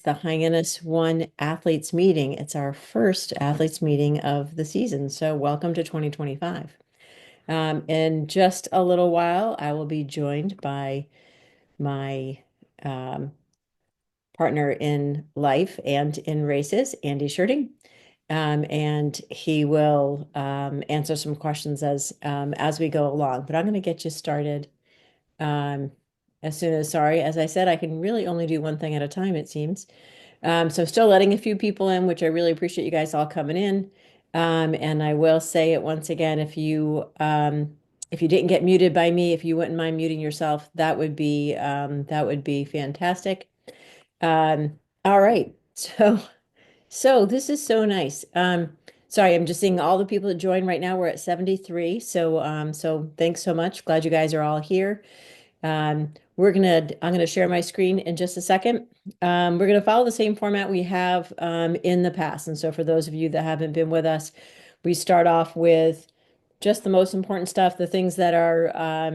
the Hyannis One Athletes Meeting. It's our first athletes meeting of the season. So welcome to 2025. In just a little while, I will be joined by my um, partner in life and in races, Andy Shirting. And he will answer some questions as we go along. But I'm going to get you started um, as soon as, sorry, as I said, I can really only do one thing at a time, it seems. So I'm still letting a few people in, which I really appreciate you guys all coming in. And I will say it once again, if you didn't get muted by me, if you wouldn't mind muting yourself, that would be fantastic. All right. So this is so nice. Sorry, I'm just seeing all the people that joined right now. We're at 73. So thanks so much. Glad you guys are all here. I'm gonna share my screen in just a second. We're gonna follow the same format we have in the past. And so for those of you that haven't been with us, we start off with just the most important stuff, the things that are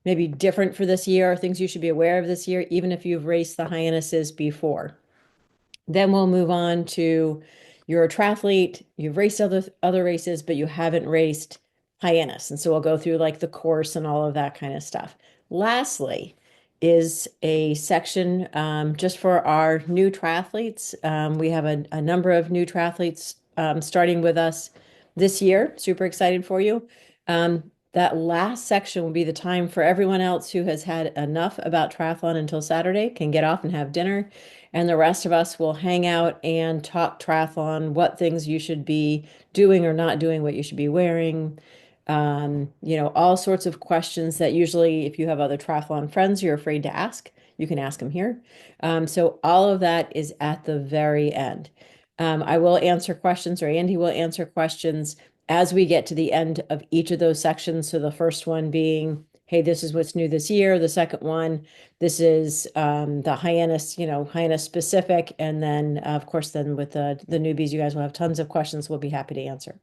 maybe different for this year, or things you should be aware of this year, even if you've raced the Hyannises before. Then we'll move on to you're a triathlete, you've raced other races, but you haven't raced Hyannis. And so we'll go through like the course and all of that kind of stuff. Lastly, is a section just for our new triathletes. We have a number of new triathletes starting with us this year. Super excited for you. That last section will be the time for everyone else who has had enough about triathlon until Saturday can get off and have dinner. And the rest of us will hang out and talk triathlon, what things you should be doing or not doing, what you should be wearing, all sorts of questions that usually, if you have other triathlon friends you're afraid to ask, you can ask them here. So all of that is at the very end. I will answer questions, or Andy will answer questions as we get to the end of each of those sections. So the first one being, hey, this is what's new this year. The second one, this is the Hyannis, Hyannis specific. And then, of course, then with the newbies, you guys will have tons of questions we'll be happy to answer.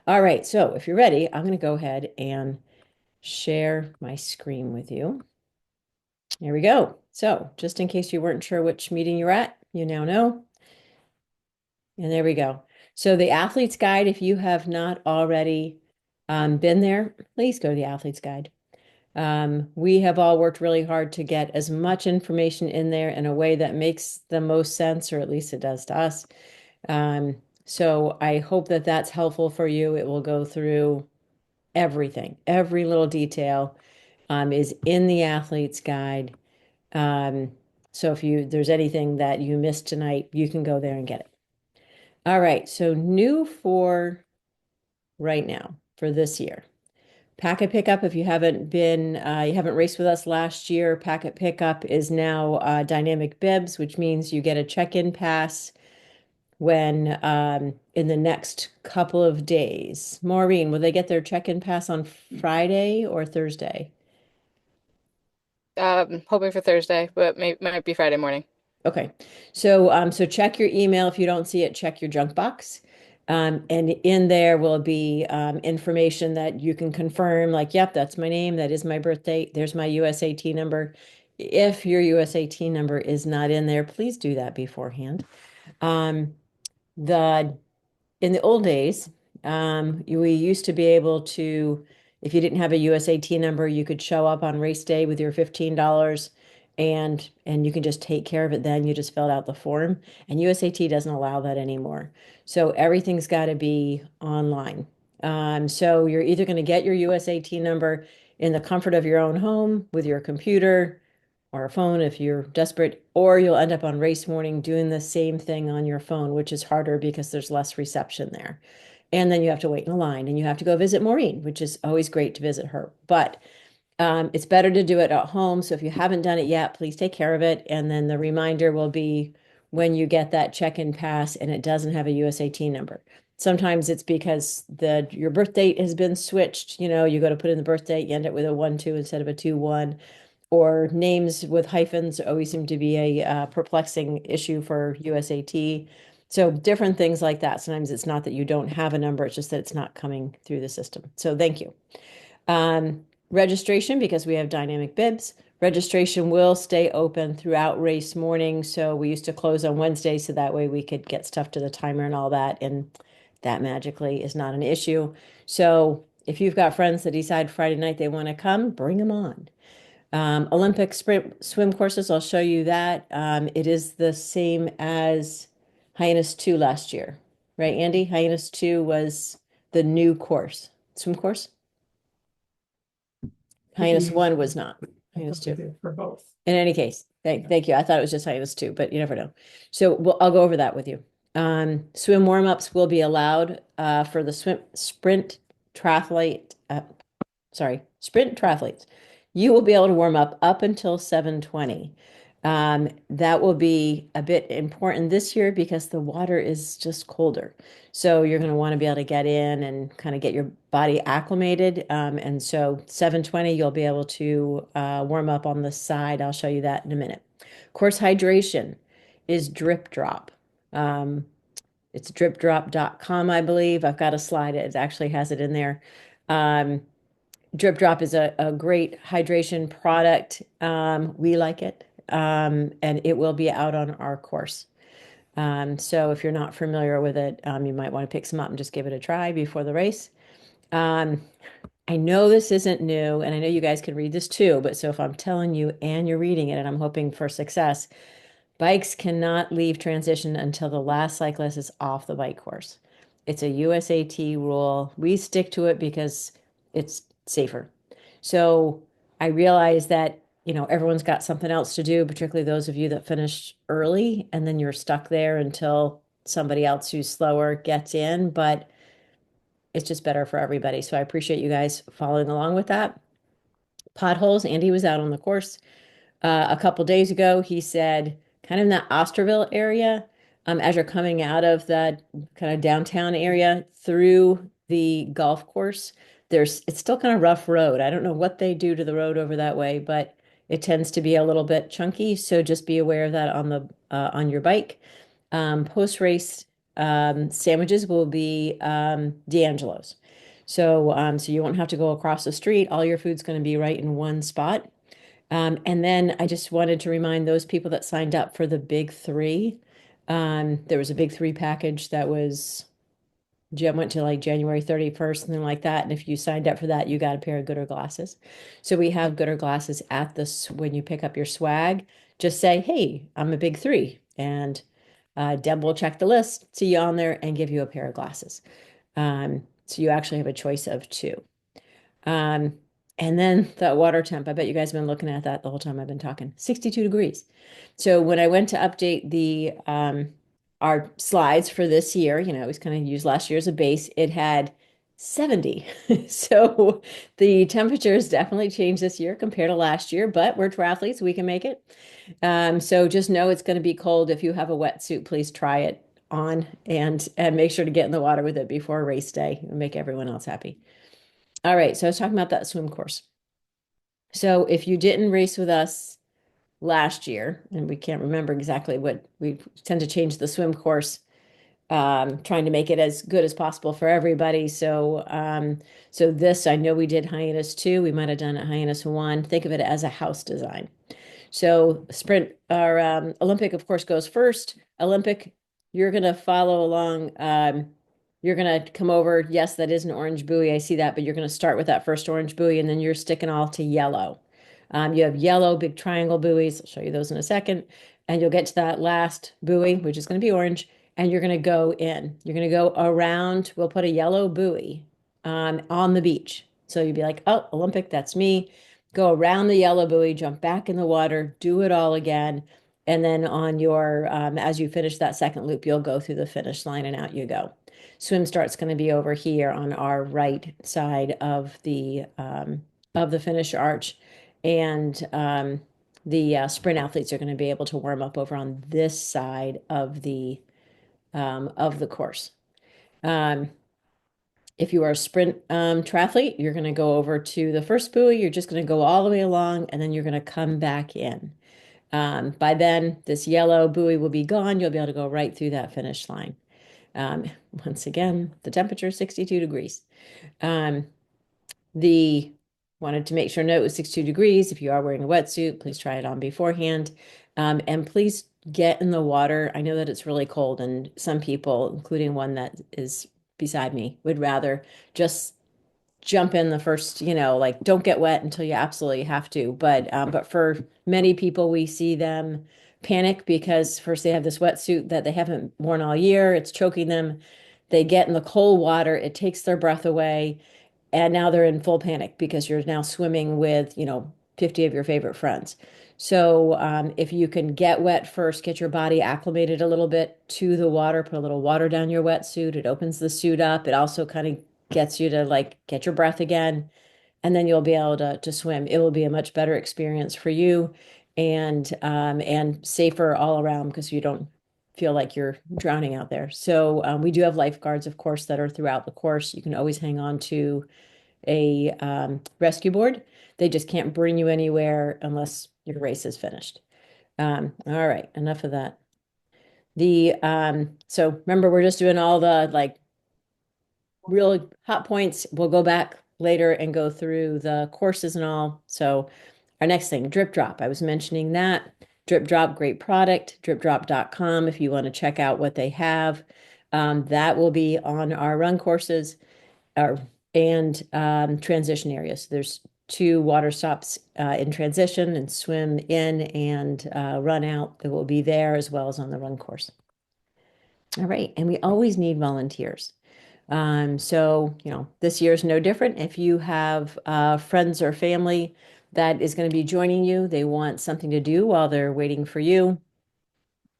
All right, so if you're ready, I'm going to go ahead and share my screen with you. Here we go. So just in case you weren't sure which meeting you're at, you now know. And there we go. So the athlete's guide, if you have not already been there, please go to the athlete's guide. We have all worked really hard to get as much information in there in a way that makes the most sense, or at least it does to us. So I hope that that's helpful for you. It will go through everything, every little detail is in the athlete's guide. So if there's anything that you missed tonight, you can go there and get it. All right, so new for right now for this year. Packet pickup, if you haven't raced with us last year, packet pickup is now dynamic bibs, which means you get a check-in pass when in the next couple of days. Maureen, will they get their check-in pass on Friday or Thursday? Hoping for Thursday, but might be Friday morning. Okay. So check your email. If you don't see it, check your junk box. And in there will be information that you can confirm, like, yep, that's my name, that is my birthday, there's my USAT number. If your USAT number is not in there, please do that beforehand. Um, the in the old days, we used to be able to, if you didn't have a USAT number, you could show up on race day with your $15 and you can just take care of it then. You just filled out the form. And USAT doesn't allow that anymore. So everything's got to be online. So you're either going to get your USAT number in the comfort of your own home with your computer or a phone if you're desperate, or you'll end up on race morning doing the same thing on your phone, which is harder because there's less reception there. And then you have to wait in a line and you have to go visit Maureen, which is always great to visit her. But it's better to do it at home. So if you haven't done it yet, please take care of it. And then the reminder will be when you get that check-in pass and it doesn't have a USAT number. Sometimes it's because your birth date has been switched. You go to put in the birth date, you end up with a 1-2 instead of a 2-1, or names with hyphens always seem to be a perplexing issue for USAT. So different things like that. Sometimes it's not that you don't have a number, it's just that it's not coming through the system. So thank you. Registration, because we have dynamic bibs, registration will stay open throughout race morning. So we used to close on Wednesday so that way we could get stuff to the timer and all that. And that magically is not an issue. So if you've got friends that decide Friday night they want to come, bring them on. Olympic sprint swim courses, I'll show you that. It is the same as Hyannis 2 last year, right, Andy? Hyannis 2 was the new course, swim course. Hyannis 1 was not. Hyannis 2. For both. In any case, thank you. I thought it was just Hyannis 2, but you never know. So I'll go over that with you. Swim warm-ups will be allowed for the sprint triathlete, sprint triathletes. You will be able to warm up until 7:20. That will be a bit important this year because the water is just colder. So you're going to want to be able to get in and kind of get your body acclimated. And so 7:20, you'll be able to warm up on the side. I'll show you that in a minute. Course hydration is drip drop. It's dripdrop.com, I believe. I've got a slide. It actually has it in there. Drip Drop is a great hydration product. We like it, and it will be out on our course. So if you're not familiar with it, you might want to pick some up and just give it a try before the race. I know this isn't new, and I know you guys can read this too, but so if I'm telling you and you're reading it and I'm hoping for success, bikes cannot leave transition until the last cyclist is off the bike course. It's a USAT rule. We stick to it because it's safer. So I realize that, everyone's got something else to do, particularly those of you that finished early, and then you're stuck there until somebody else who's slower gets in, but it's just better for everybody. So I appreciate you guys following along with that. Potholes, Andy was out on the course a couple days ago. He said, kind of in that Osterville area, as you're coming out of that kind of downtown area through the golf course, it's still kind of rough road. I don't know what they do to the road over that way, but it tends to be a little bit chunky. So just be aware of that on your bike. Post-race sandwiches will be D'Angelo's. So you won't have to go across the street. All your food's going to be right in one spot. And then I just wanted to remind those people that signed up for the big three. There was a big three package that went to like January 31st, something like that. And if you signed up for that, you got a pair of Gooder glasses. So we have Gooder glasses at this when you pick up your swag. Just say, hey, I'm a big three. And Deb will check the list, see you on there, and give you a pair of glasses. So you actually have a choice of two. And then the water temp, I bet you guys have been looking at that the whole time I've been talking. 62 degrees. So when I went to update the our slides for this year, I was kind of use last year as a base, it had 70. So the temperature has definitely changed this year compared to last year, but we're triathletes, we can make it. So just know it's going to be cold. If you have a wetsuit, please try it on and make sure to get in the water with it before race day and make everyone else happy. All right, so I was talking about that swim course. So if you didn't race with us last year, and we can't remember exactly what we tend to change the swim course, trying to make it as good as possible for everybody. So this, I know we did Hyannis 2. We might have done it Hyannis 1. Think of it as a house design. So sprint or Olympic, of course, goes first. Olympic, you're going to follow along. You're going to come over. Yes, that is an orange buoy. I see that, but you're going to start with that first orange buoy, and then you're sticking all to yellow. You have yellow big triangle buoys. I'll show you those in a second. And you'll get to that last buoy, which is going to be orange, and you're going to go in. You're going to go around. We'll put a yellow buoy on the beach. So you'd be like, oh, Olympic, that's me. Go around the yellow buoy, jump back in the water, do it all again. And then on your, as you finish that second loop, you'll go through the finish line and out you go. Swim start's going to be over here on our right side of the finish arch. And the sprint athletes are going to be able to warm up over on this side of the course. If you are a sprint triathlete, you're going to go over to the first buoy. You're just going to go all the way along, and then you're going to come back in. By then, this yellow buoy will be gone. You'll be able to go right through that finish line. Once again, the temperature is 62 degrees. The wanted to make sure note it was 62 degrees. If you are wearing a wetsuit, please try it on beforehand. And please get in the water. I know that it's really cold, and some people, including one that is beside me, would rather just jump in the first, like don't get wet until you absolutely have to. But for many people, we see them panic because first they have this wetsuit that they haven't worn all year. It's choking them. They get in the cold water, it takes their breath away, and now they're in full panic because you're now swimming with, 50 of your favorite friends. So if you can get wet first, get your body acclimated a little bit to the water, put a little water down your wetsuit. It opens the suit up. It also kind of gets you to like get your breath again, and then you'll be able to swim. It will be a much better experience for you, and safer all around because you don't feel like you're drowning out there. So we do have lifeguards, of course, that are throughout the course. You can always hang on to a rescue board. They just can't bring you anywhere unless your race is finished. All right, enough of that. So remember, we're just doing all the like real hot points. We'll go back later and go through the courses and all. So our next thing, Drip Drop. I was mentioning that. Drip Drop, great product, dripdrop.com if you want to check out what they have. That will be on our run courses or and transition areas. So there's two water stops in transition and swim in and run out that will be there as well as on the run course. All right, and we always need volunteers. So, this year is no different. If you have friends or family that is going to be joining you, they want something to do while they're waiting for you,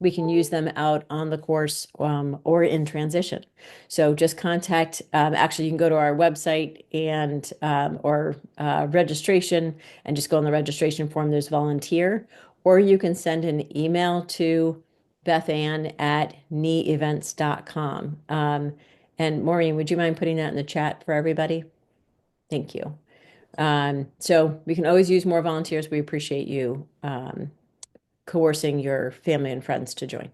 we can use them out on the course or in transition. So just contact, actually, you can go to our website and or registration and just go on the registration form. There's volunteer, or you can send an email to bethann@neevents.com. And Maureen, would you mind putting that in the chat for everybody? Thank you. So we can always use more volunteers. We appreciate you coercing your family and friends to join.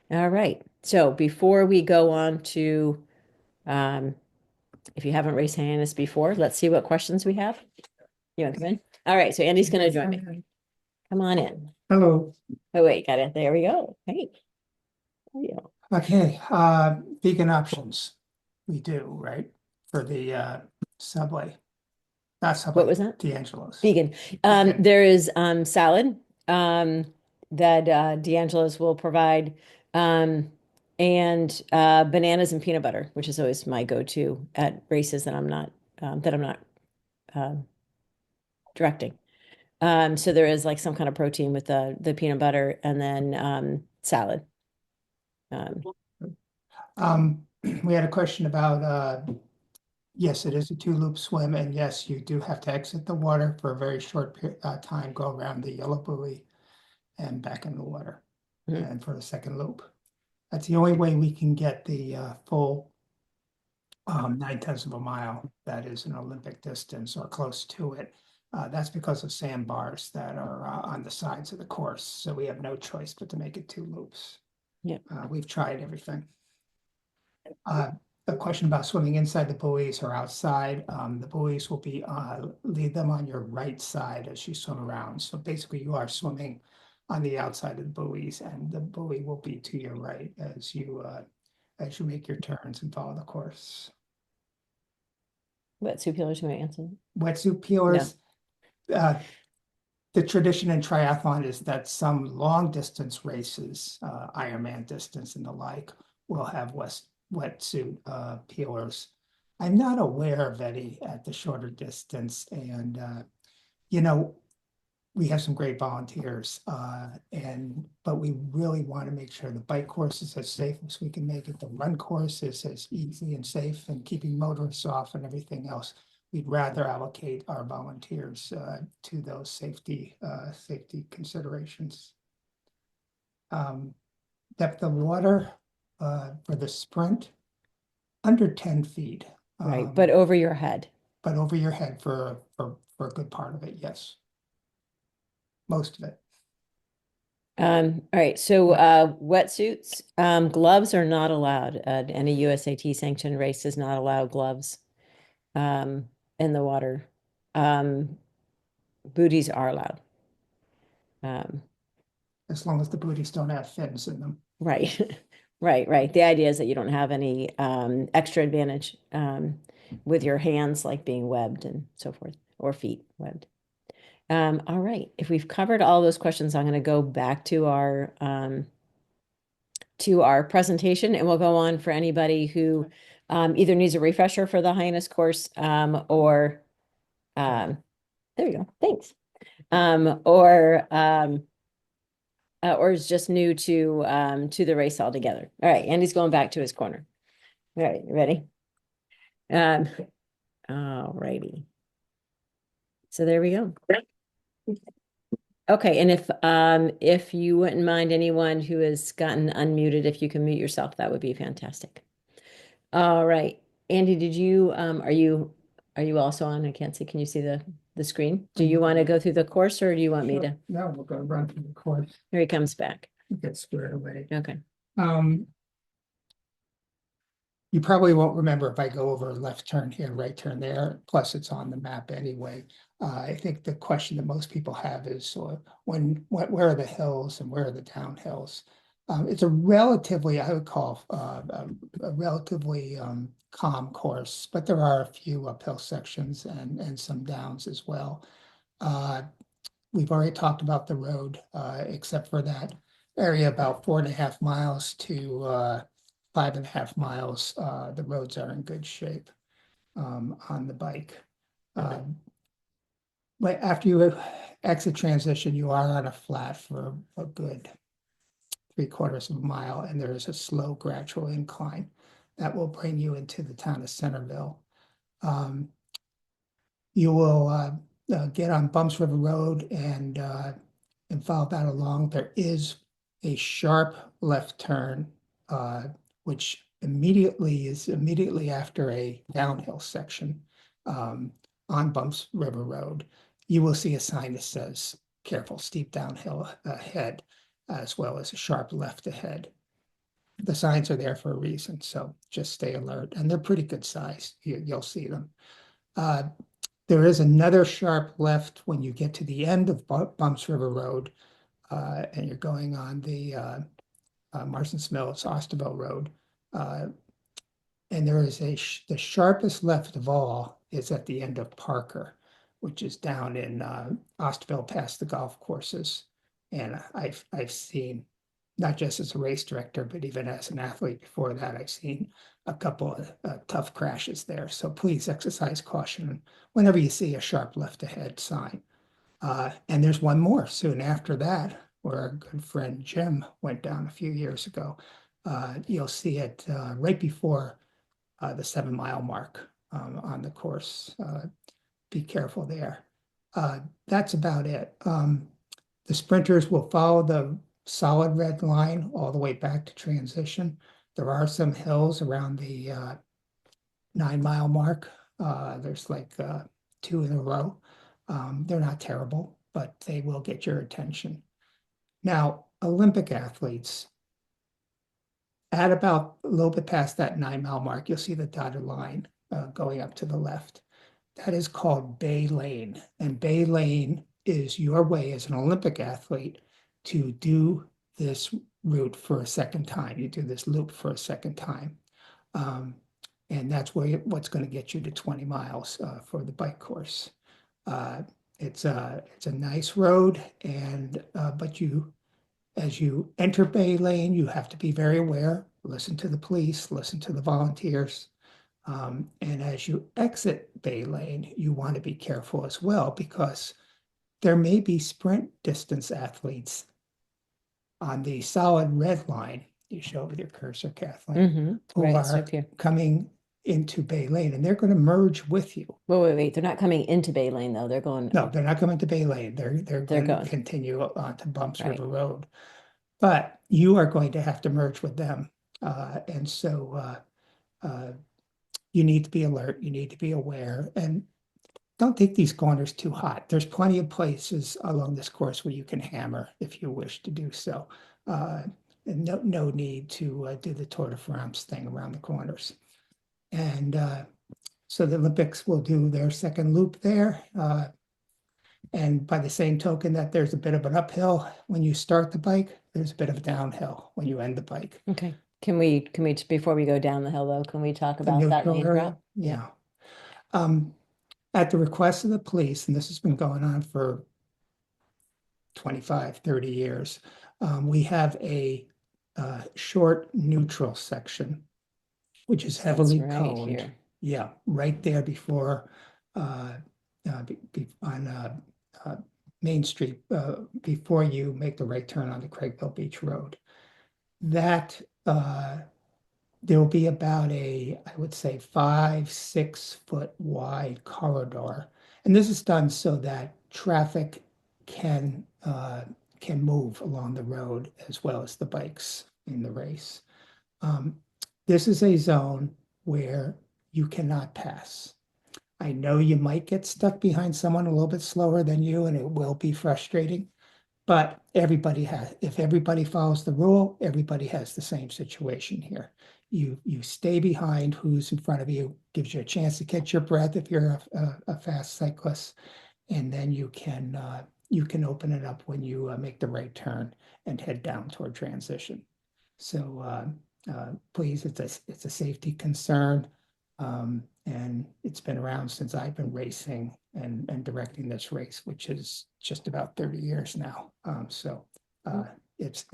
All right. So before we go on to, um, if you haven't raised hands before, let's see what questions we have. You want to come in? All right. So Andy's going to join me. Come on in. Hello. Oh, wait, got it. There we go. Hey. There you go. Okay, vegan options. We do, right? For the Subway. Not Subway. What was that? D'Angelo's. Vegan. Okay. There is salad that D'Angelo's will provide, and bananas and peanut butter, which is always my go-to at races that I'm not um, directing. So there is like some kind of protein with the peanut butter and then salad. We had a question about yes, it is a two-loop swim, and yes, you do have to exit the water for a very short time, go around the yellow buoy and back in the water, Mhm. and for the second loop. That's the only way we can get the full 9/10 of a mile. That is an Olympic distance or close to it. That's because of sandbars that are on the sides of the course. So we have no choice but to make it two loops. Yeah. We've tried everything. A question about swimming inside the buoys or outside. The buoys will be leave them on your right side as you swim around. So basically, you are swimming on the outside of the buoys, and the buoy will be to your right as you make your turns and follow the course. Wetsuit peelers, you might answer. Wetsuit peelers. The tradition in triathlon is that some long distance races, Ironman distance and the like, will have wetsuit peelers. I'm not aware of any at the shorter distance, and you know, we have some great volunteers, but we really want to make sure the bike course is as safe as we can make it. The run course is as easy and safe, and keeping motorists off and everything else. We'd rather allocate our volunteers to those safety considerations. Depth of water for the sprint, under 10 feet. Right, but over your head. But over your head for a good part of it, yes. Most of it. All right, so wetsuits, gloves are not allowed. Any USAT sanctioned race does not allow gloves in the water. booties are allowed. Um, As long as the booties don't have fins in them. right, right. The idea is that you don't have any extra advantage with your hands, like being webbed and so forth, or feet webbed. All right. If we've covered all those questions, I'm going to go back to our presentation, and we'll go on for anybody who either needs a refresher for the Hyannis course or there you go. Thanks. Or is just new to the race altogether. All right, Andy's going back to his corner. All right, you ready? All righty. So there we go. Okay, and if you wouldn't mind, anyone who has gotten unmuted, if you can mute yourself, that would be fantastic. All right. Andy, did you are you also on? I can't see. Can you see the screen? Do you want to go through the course, or do you want me to? No, we're going to run through the course, Here he comes back. get squared away. Okay. You probably won't remember if I go over left turn here, right turn there, plus it's on the map anyway. I think the question that most people have is where are the hills and where are the downhills? It's a relatively, I would call a relatively calm course, but there are a few uphill sections and some downs as well. We've already talked about the road, except for that area about 4.5 miles to 5.5 miles. The roads are in good shape on the bike. But after you exit transition, you are on a flat for a good 3/4 of a mile, and there is a slow, gradual incline that will bring you into the town of Centerville. You will get on Bumps River Road and follow that along. There is a sharp left turn, which is immediately after a downhill section on Bumps River Road. You will see a sign that says "Careful, steep downhill ahead," as well as a sharp left ahead. The signs are there for a reason, so just stay alert, and they're pretty good size. You'll see them. There is another sharp left when you get to the end of Bumps River Road, and you're going on the Marston's Mills, Osterville Road. And there is the sharpest left of all is at the end of Parker, which is down in Osterville past the golf courses. And I've seen, not just as a race director, but even as an athlete before that, I've seen a couple of tough crashes there. So please exercise caution whenever you see a sharp left ahead sign. And there's one more soon after that, where our good friend Jim went down a few years ago. You'll see it right before the 7-mile mark on the course. Be careful there. That's about it. The sprinters will follow the solid red line all the way back to transition. There are some hills around the 9-mile mark. There's like 2 in a row. They're not terrible, but they will get your attention. Now, Olympic athletes, at about a little bit past that 9-mile mark, you'll see the dotted line going up to the left. That is called Bay Lane. And Bay Lane is your way as an Olympic athlete to do this route for a second time. You do this loop for a second time. And that's what's going to get you to 20 miles for the bike course. It's a nice road, and but as you enter Bay Lane, you have to be very aware. Listen to the police, listen to the volunteers. And as you exit Bay Lane, you want to be careful as well, because there may be sprint distance athletes on the solid red line. You show with your cursor, Kathleen, who Right, are coming into Bay Lane, and they're going to merge with you. Wait. They're not coming into Bay Lane, though. They're going. No, they're not coming to Bay Lane. They're going to continue on to Bumps River Road. But you are going to have to merge with them. And so you need to be alert. You need to be aware. And don't take these corners too hot. There's plenty of places along this course where you can hammer if you wish to do so. And no need to do the Tour de France thing around the corners. And So the Olympics will do their second loop there. And by the same token that there's a bit of an uphill when you start the bike, there's a bit of a downhill when you end the bike. Okay. Can we, before we go down the hill though, can we talk The about that neutral lane area, drop? yeah. At the request of the police, and this has been going on for 25, 30 years, we have a short neutral section, which is heavily right coned. here. Yeah, right there before on Main Street, before you make the right turn on the Craigville Beach Road. That there will be about I would say 5-6 foot wide corridor. And this is done so that traffic can move along the road as well as the bikes in the race. This is a zone where you cannot pass. I know you might get stuck behind someone a little bit slower than you, and it will be frustrating. But if everybody follows the rule, everybody has the same situation here. You stay behind who's in front of you, gives you a chance to catch your breath if you're a fast cyclist, and then you can open it up when you make the right turn and head down toward transition. So please, it's a safety concern. And it's been around since I've been racing and directing this race, which is just about 30 years now. It's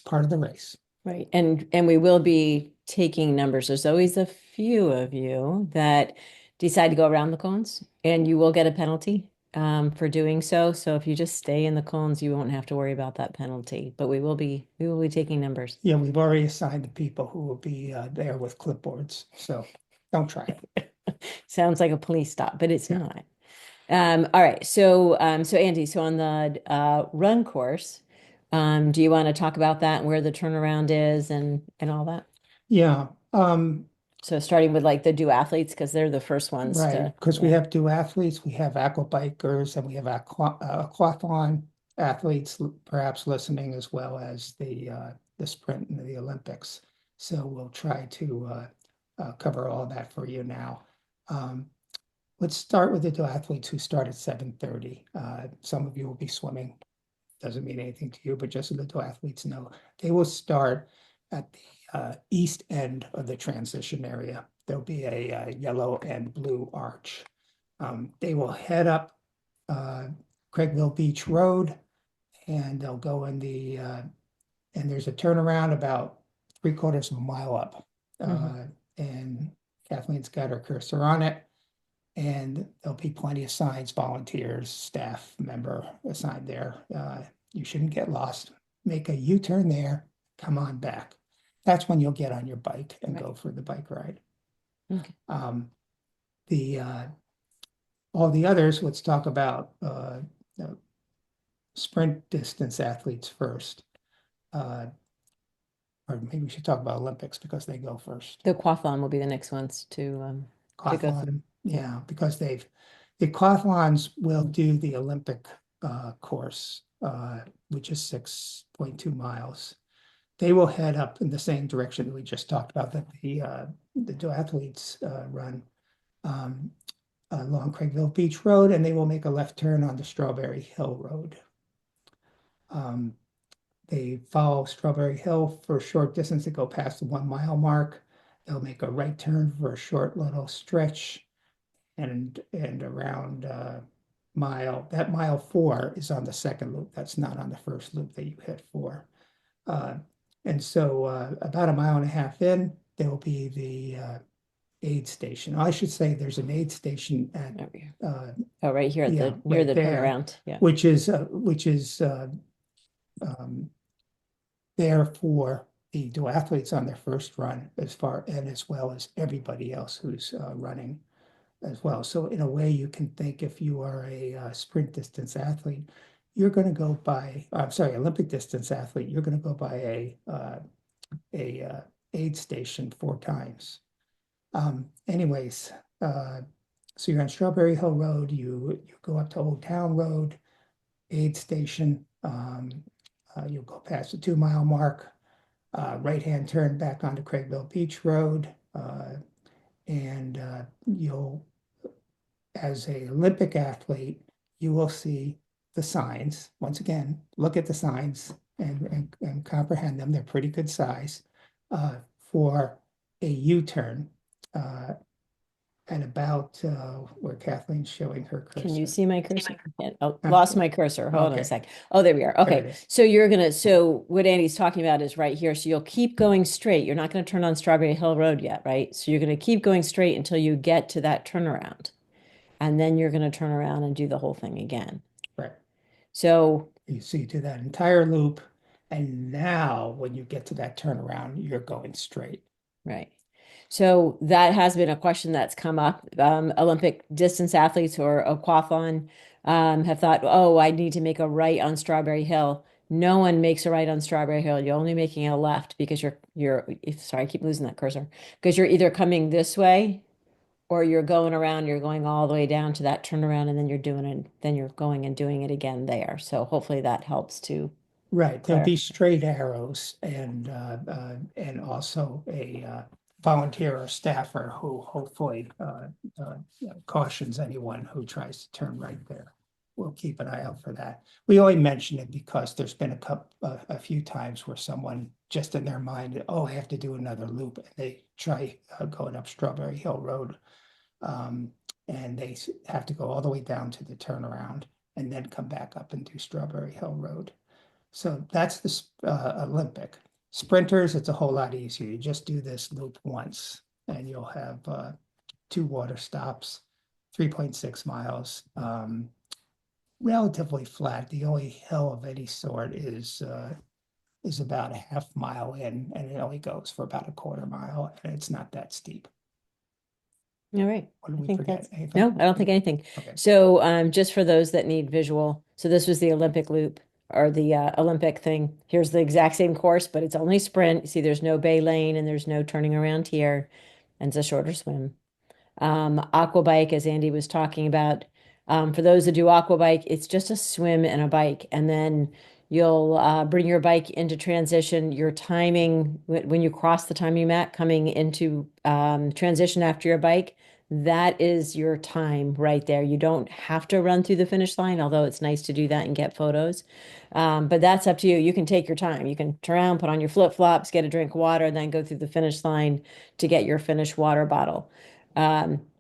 part of the race. Right. And we will be taking numbers. There's always a few of you that decide to go around the cones, and you will get a penalty for doing so. So if you just stay in the cones, you won't have to worry about that penalty. But we will be taking numbers. Yeah, we've already assigned the people who will be there with clipboards. So don't try it. Sounds like a police stop, but it's not. All right. So Andy, so on the run course, do you want to talk about that and where the turnaround is and all that? Yeah. So starting with like the duathletes, because they're the first ones Right, because we have duathletes, we have aquabikers, and we have aquathlon athletes perhaps listening, as well as the sprint and the Olympics. So we'll try to cover all that for you now. Let's start with the duathletes who start at 7:30. Some of you will be swimming. Doesn't mean anything to you, but just so the duathletes know, they will start at the east end of the transition area. There'll be a yellow and blue arch. They will head up Craigville Beach Road, and they'll go in and there's a turnaround about 3/4 of a mile up. And Kathleen's got her cursor on it, and there'll be plenty of signs, volunteers, staff member assigned there. You shouldn't get lost. Make a U-turn there, come on back. That's when you'll get on your bike and go for the bike ride. Okay. All the others, let's talk about sprint distance athletes first. Or maybe we should talk about Olympics because they go first. The aquathlon will be the next ones to go through. Aquathlon, yeah, because the aquathlons will do the Olympic course, which is 6.2 miles. They will head up in the same direction that we just talked about, that the duathletes run along Craigville Beach Road, and they will make a left turn on the Strawberry Hill Road. They follow Strawberry Hill for a short distance to go past the 1 mile mark. They'll make a right turn for a short little stretch, and around mile 4 is on the second loop. That's not on the first loop that you hit for. And so about 1.5 miles in, there will be the aid station. I should say there's an aid station at right here at near the turnaround. Yeah. Which is there for the duathletes on their first run, as well as everybody else who's running as well. So in a way, you can think, if you are a sprint distance athlete, you're going to go by, Olympic distance athlete, you're going to go by a aid station 4 times. Anyways, so you're on Strawberry Hill Road, you go up to Old Town Road, aid station, you'll go past the 2 mile mark, right-hand turn back onto Craigville Beach Road, And as a Olympic athlete, you will see the signs. Once again, look at the signs and comprehend them. They're pretty good size for a U-turn at about where Kathleen's showing her Can you cursor. see my cursor? Oh, Okay. lost my cursor. Hold on a Okay. sec. Oh, there we are. There it Okay. is. So what Andy's talking about is right here. So you'll keep going straight. You're not going to turn on Strawberry Hill Road yet, right? So you're going to keep going straight until you get to that turnaround. And then you're going to turn around and do the whole thing again. Right. So You do that entire loop. And now when you get to that turnaround, you're going straight. right. So that has been a question that's come up. Olympic distance athletes or aquathlon have thought, oh, I need to make a right on Strawberry Hill. No one makes a right on Strawberry Hill. You're only making a left because sorry, I keep losing that cursor, because you're either coming this way or you're going around, you're going all the way down to that turnaround, and then you're doing it, then you're going and doing it again there. So hopefully that helps to Right. There'll clarify. be straight arrows and also a volunteer or staffer who hopefully cautions anyone who tries to turn right there. We'll keep an eye out for that. We only mention it because there's been a few times where someone just in their mind, oh, I have to do another loop, and they try going up Strawberry Hill Road, and they have to go all the way down to the turnaround and then come back up and do Strawberry Hill Road. So that's the Olympic. Sprinters, it's a whole lot easier. You just do this loop once and you'll have 2 water stops, 3.6 miles, relatively flat. The only hill of any sort is about a half mile in, and it only goes for about a quarter mile, and it's not that steep. All right. What did I we think forget? that's, Anything? no, I don't think anything. Okay. So just for those that need visual, so this was the Olympic loop or the Olympic thing. Here's the exact same course, but it's only sprint. You see, there's no bay lane and there's no turning around here, and it's a shorter swim. Aquabike, as Andy was talking about. For those that do aquabike, it's just a swim and a bike, and then you'll bring your bike into transition. Your timing when you cross the timing mat coming into transition after your bike, that is your time right there. You don't have to run through the finish line, although it's nice to do that and get photos. But that's up to you. You can take your time. You can turn around, put on your flip-flops, get a drink of water, then go through the finish line to get your finished water bottle.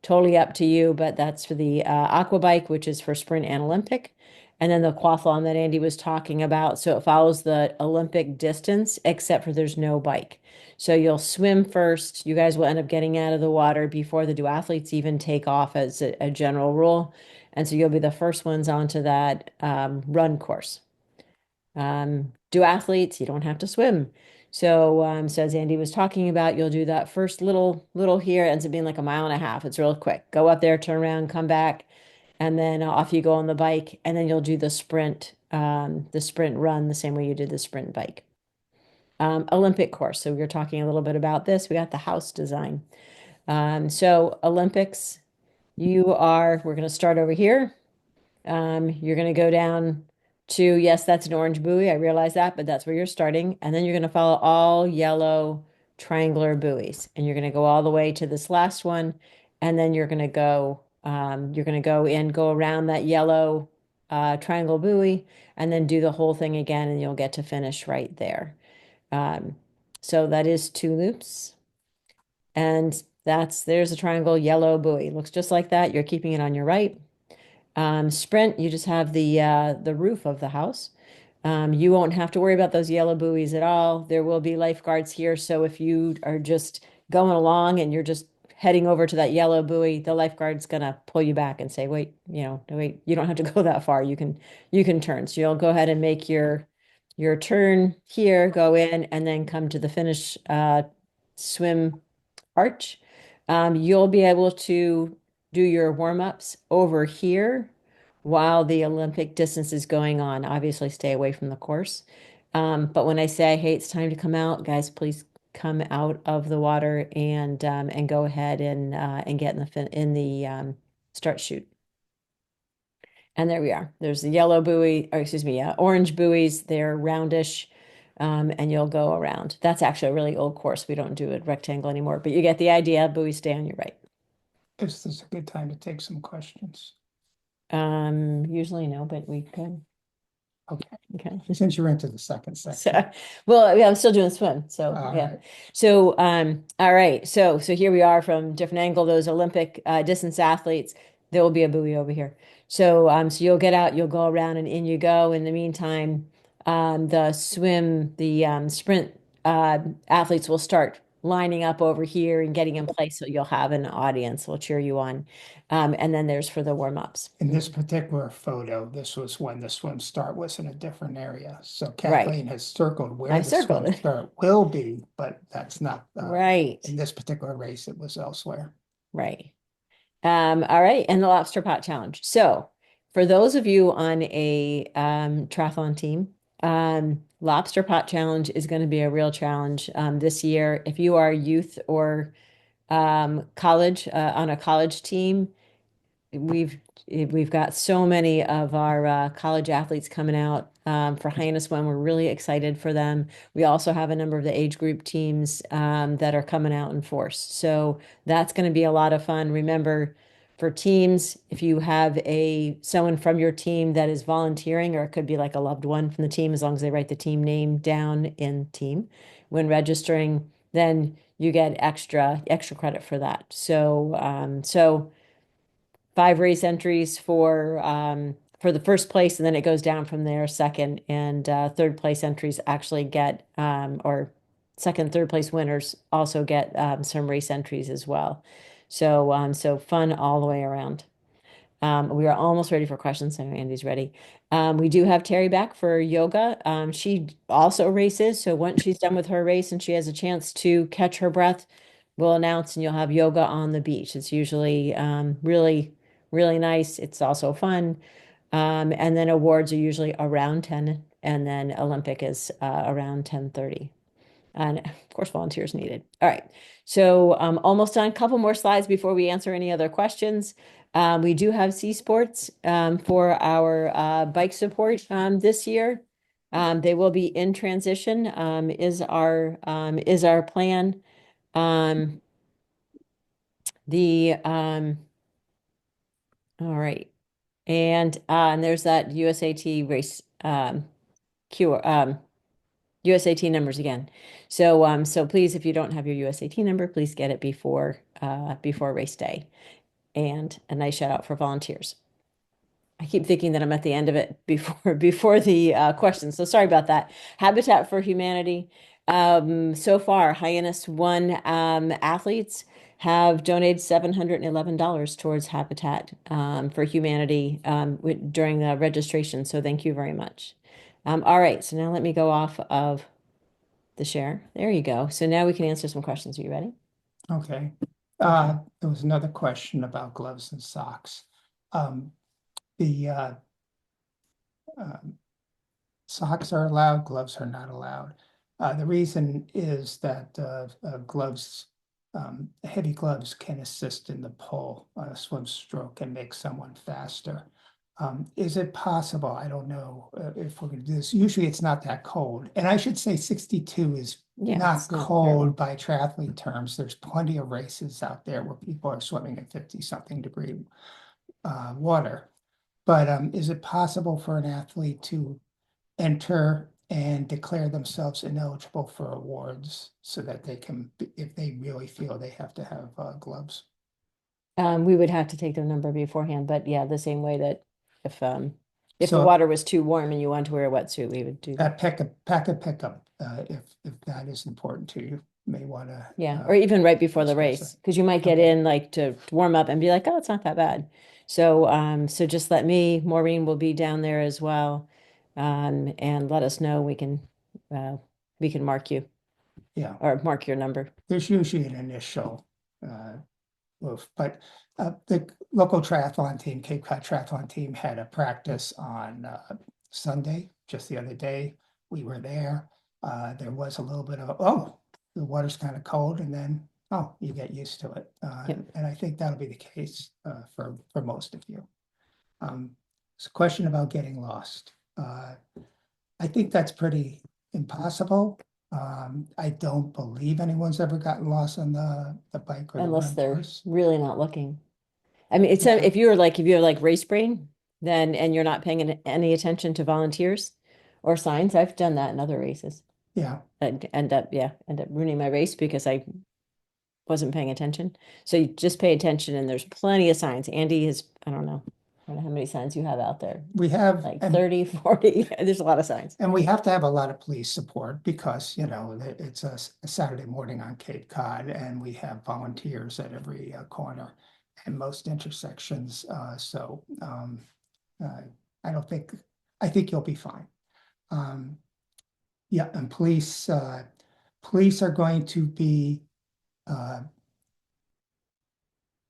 Totally up to you, but that's for the Aquabike, which is for sprint and Olympic. And then the aquathlon that Andy was talking about. So it follows the Olympic distance, except for there's no bike. So you'll swim first. You guys will end up getting out of the water before the duathletes even take off as a general rule. And so you'll be the first ones onto that run course. Duathletes, you don't have to swim. So as Andy was talking about, you'll do that first little here, ends up being like a mile and a half. It's real quick. Go up there, turn around, come back, and then off you go on the bike, and then you'll do the sprint run the same way you did the sprint bike. Olympic course. So we were talking a little bit about this. We got the house design. So Olympics, we're going to start over here. You're going to go down to, yes, that's an orange buoy. I realize that, but that's where you're starting. And then you're going to follow all yellow triangular buoys. And you're going to go all the way to this last one. And then you're going to go around that yellow triangle buoy and then do the whole thing again. And you'll get to finish right there. So that is 2 loops. And there's a triangle yellow buoy. Looks just like that. You're keeping it on your right. Sprint, you just have the roof of the house. You won't have to worry about those yellow buoys at all. There will be lifeguards here, so if you are just going along and you're just heading over to that yellow buoy, the lifeguard's gonna pull you back and say, "Wait, wait, you don't have to go that far. You can turn." So you'll go ahead and make your turn here, go in, and then come to the finish swim arch. You'll be able to do your warm-ups over here while the Olympic distance is going on. Obviously, stay away from the course. But when I say, hey, it's time to come out, guys, please come out of the water and go ahead and get in the start chute. And there we are. There's the yellow buoy, or excuse me, orange buoys. They're roundish. and you'll go around. That's actually a really old course. We don't do a rectangle anymore, but you get the idea. Buoys stay on your right. Is this a good time to take some questions? Usually no, but we could. Okay, Okay. since you're into the second section. So, well, yeah, I'm still doing swim. So All yeah. right. So all right. So here we are from different angle, those Olympic distance athletes. There will be a buoy over here. So you'll get out, you'll go around and in you go. In the meantime, the sprint athletes will start lining up over here and getting in place. So you'll have an audience will cheer you on. And then there's for the warm-ups. In this particular photo, this was when the swim start was in a different area. So Right. Kathleen has circled where I the circled swim it. start will be, but that's not, Right. in this particular race, it was elsewhere. Right. All right, and the lobster pot challenge. So for those of you on a triathlon team, lobster pot challenge is going to be a real challenge this year. If you are youth or college on a college team, we've got so many of our college athletes coming out for Hyannis one. We're really excited for them. We also have a number of the age group teams that are coming out in force. So that's going to be a lot of fun. Remember, for teams, if you have someone from your team that is volunteering, or it could be like a loved one from the team, as long as they write the team name down in team when registering, then you get extra credit for that. So 5 race entries for the first place, and then it goes down from there. Second and third place entries actually get or second, third place winners also get some race entries as well. So fun all the way around. We are almost ready for questions. I know Andy's ready. We do have Terry back for yoga. She also races. So once she's done with her race and she has a chance to catch her breath, we'll announce and you'll have yoga on the beach. It's usually really, really nice. It's also fun. And then awards are usually around 10, and then Olympic is around 10:30. And of course, volunteers needed. All right. So almost done. A couple more slides before we answer any other questions. We do have C Sports for our bike support this year. They will be in transition, is our plan. The all right. And there's that USAT race Q USAT numbers again. So please, if you don't have your USAT number, please get it before race day. And a nice shout out for volunteers. I keep thinking that I'm at the end of it before the questions. So sorry about that. Habitat for Humanity. So far, Hyannis One athletes have donated $711 towards Habitat for Humanity during the registration. So thank you very much. All right, so now let me go off of the share. There you go. So now we can answer some questions. Are you ready? Okay. There was another question about gloves and socks. The socks are allowed, gloves are not allowed. The reason is that gloves, heavy gloves can assist in the pull on a swim stroke and make someone faster. Is it possible? I don't know if we're going to do this. Usually it's not that cold. And I should say 62 is not it's not cold terrible. by triathlete terms. There's plenty of races out there where people are swimming at 50-something degree water. But is it possible for an athlete to enter and declare themselves ineligible for awards so that they can, if they really feel they have to have gloves? We would have to take their number beforehand, but yeah, the same way that if the So water was too warm and you wanted to wear a wetsuit, we would do that. pack a pickup, if that is important to you, may want to. Yeah, or even right before the discuss race, it. because you might get Okay. in like to warm up and be like, oh, it's not that bad. So just let me, Maureen will be down there as well. And let us know. We can mark you Yeah, or mark your number. there's usually an initial move, but the local triathlon team, Cape Cod Triathlon team, had a practice on Sunday, just the other day. We were there. There was a little bit of, oh, the water's kind of cold, and then, oh, you get used to it. Yep. And I think that'll be the case for most of you. It's a question about getting lost. I think that's pretty impossible. I don't believe anyone's ever gotten lost on the bike or the Unless run they're course. really not looking. I mean, it's Yeah. if you're like race brain, then and you're not paying any attention to volunteers or signs. I've done that in other races. Yeah, And end up ruining my race because I wasn't paying attention. So you just pay attention and there's plenty of signs. Andy is, I don't know how many signs you have out there. we have, Like and 30, 40. There's a lot of signs. we have to have a lot of police support because, it's a Saturday morning on Cape Cod and we have volunteers at every corner and most intersections. I don't think, I think you'll be fine. Yeah, and police are going to be,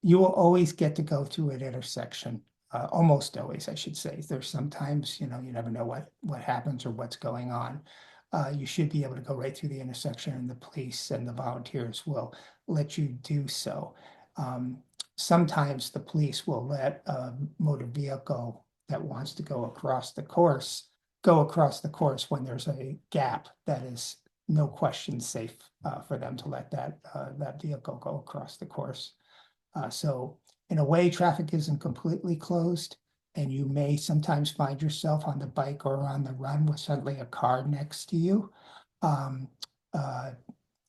you will always get to go through an intersection. Almost always, I should say. There's sometimes, you never know what happens or what's going on. You should be able to go right through the intersection and the police and the volunteers will let you do so. Sometimes the police will let a motor vehicle that wants to go across the course when there's a gap that is no question safe for them to let that vehicle go across the course. So in a way, traffic isn't completely closed, and you may sometimes find yourself on the bike or on the run with suddenly a car next to you. Um, uh,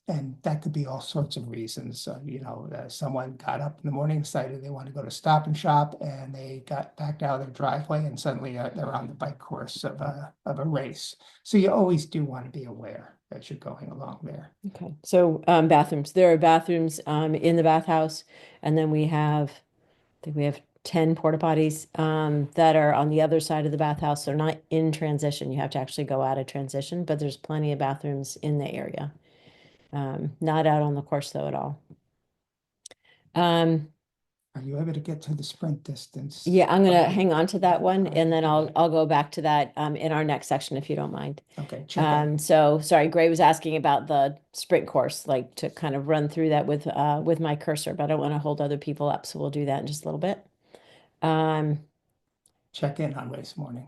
and that could be all sorts of reasons. Someone got up in the morning, decided they want to go to Stop and Shop, and they got backed out of their driveway, and suddenly they're on the bike course of a race. So you always do want to be aware that you're going along there. Okay. So bathrooms. There are bathrooms in the bathhouse, and then I think we have 10 porta potties that are on the other side of the bathhouse. They're not in transition. You have to actually go out of transition, but there's plenty of bathrooms in the area. Not out on the course though at all. Are you able to get to the sprint distance? Yeah, I'm gonna hang on to that one and then I'll go back to that in our next section if you don't mind. Okay, check it. So sorry, Gray was asking about the sprint course, like to kind of run through that with my cursor, but I don't want to hold other people up, so we'll do that in just a little bit. Check in on race morning.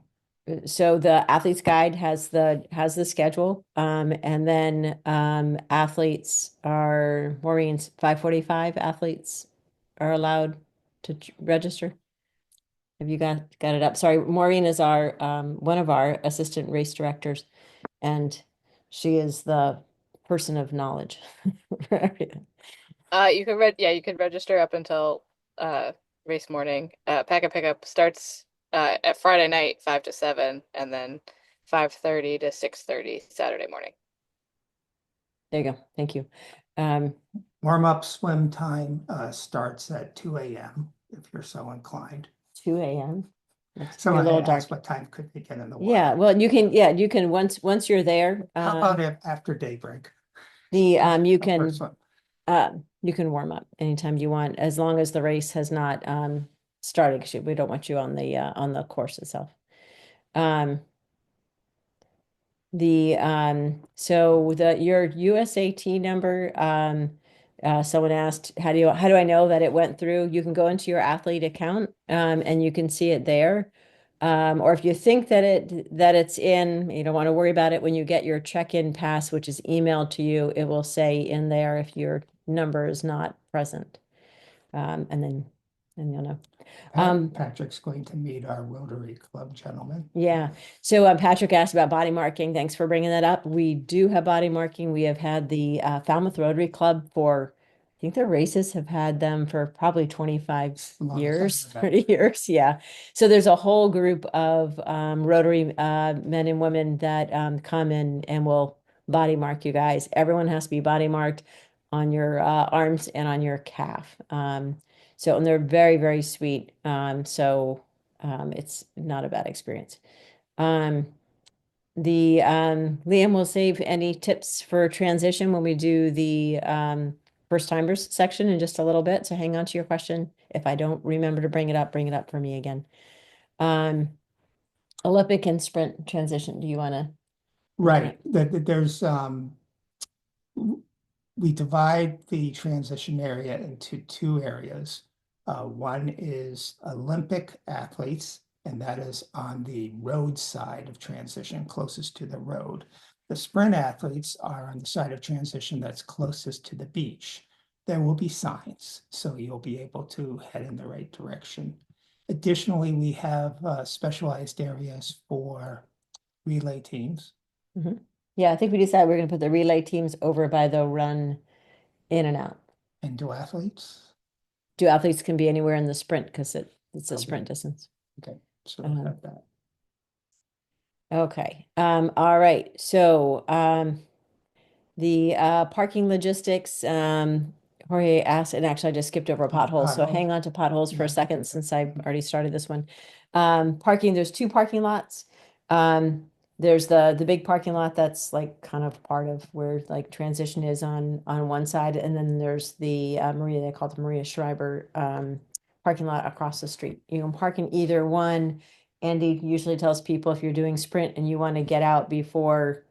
So the athletes guide has the schedule, and then athletes are Maureen's 5:45 athletes are allowed to register. Have you got it up? Sorry, Maureen is our one of our assistant race directors, and she is the person of knowledge for everything. You could register up until race morning. Pack and pickup starts at Friday night 5 to 7 and then 5:30 to 6:30 Saturday morning. There you go. Thank you. Warm-up swim time starts at 2 a.m. if you're so inclined. 2 a.m. Someone little asked dark. what time could they get in the water? Yeah, well, you can once you're there. How about after daybreak? The First swim. you can warm up anytime you want, as long as the race has not started, because we don't want you on the course itself. So your USAT number, someone asked, how do I know that it went through? You can go into your athlete account and you can see it there. Or if you think that it's in, you don't want to worry about it when you get your check-in pass, which is emailed to you, it will say in there if your number is not present. And you'll know. Patrick's going to meet our Rotary Club gentleman. Yeah. So Patrick asked about body marking. Thanks for bringing that up. We do have body marking. We have had the Falmouth Rotary Club for, I think their races have had them for probably 25 years, 30 years. Yeah. So there's a whole group of Rotary men and women that come in and will body mark you guys. Everyone has to be body marked on your arms and on your calf. And they're very, very sweet. It's not a bad experience. Liam will save any tips for transition when we do the first timers section in just a little bit. So hang on to your question. If I don't remember to bring it up for me again. Olympic and sprint transition. Do you want to? Right. There's we divide the transition area into two areas. One is Olympic athletes, and that is on the road side of transition, closest to the road. The sprint athletes are on the side of transition that's closest to the beach. There will be signs, so you'll be able to head in the right direction. Additionally, we have specialized areas for relay teams. Yeah, I think we decided we're gonna put the relay teams over by the run in and out. And duathletes. Duathletes can be anywhere in the sprint because it's a Okay. sprint distance. Okay, so we'll have that. Okay, all right, so, the, parking logistics, Jorge asked, and actually I just skipped over potholes, so Potholes. hang on to potholes for Yeah, a second okay. since I've already started this one. Parking, there's two parking lots. There's the big parking lot that's like kind of part of where like transition is on one side, and then there's the, Maria, they call it the Maria Schreiber, parking lot across the street. You can park in either one. Andy usually tells people if you're doing sprint and you want to get out before,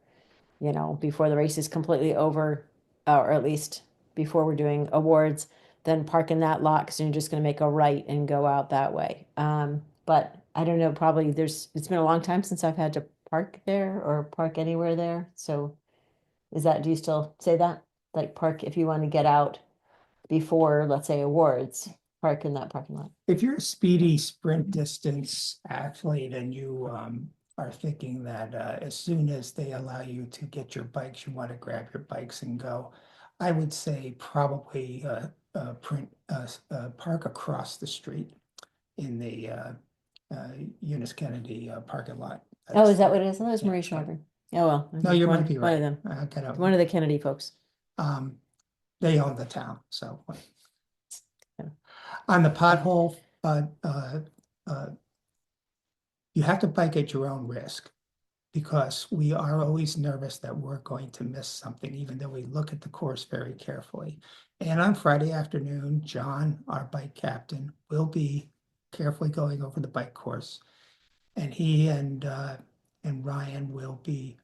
before the race is completely over, or at least before we're doing awards, then park in that lot because you're just going to make a right and go out that way. But I don't know, probably it's been a long time since I've had to park there or park anywhere there. So do you still say that? Like park if you want to get out before, let's say, awards, park in that parking lot. If you're a speedy sprint distance athlete and you are thinking that as soon as they allow you to get your bikes, you want to grab your bikes and go, I would say probably park across the street in the Eunice Kennedy parking lot. Oh, is that what it is? Oh, it's Yeah, Marie Schreiber. Oh, well. No, you one, might be one of right. them. One of the Kennedy folks. They own the town, so. Yeah. On the pothole, you have to bike at your own risk because we are always nervous that we're going to miss something, even though we look at the course very carefully. And on Friday afternoon, John, our bike captain, will be carefully going over the bike course. And he and Ryan will be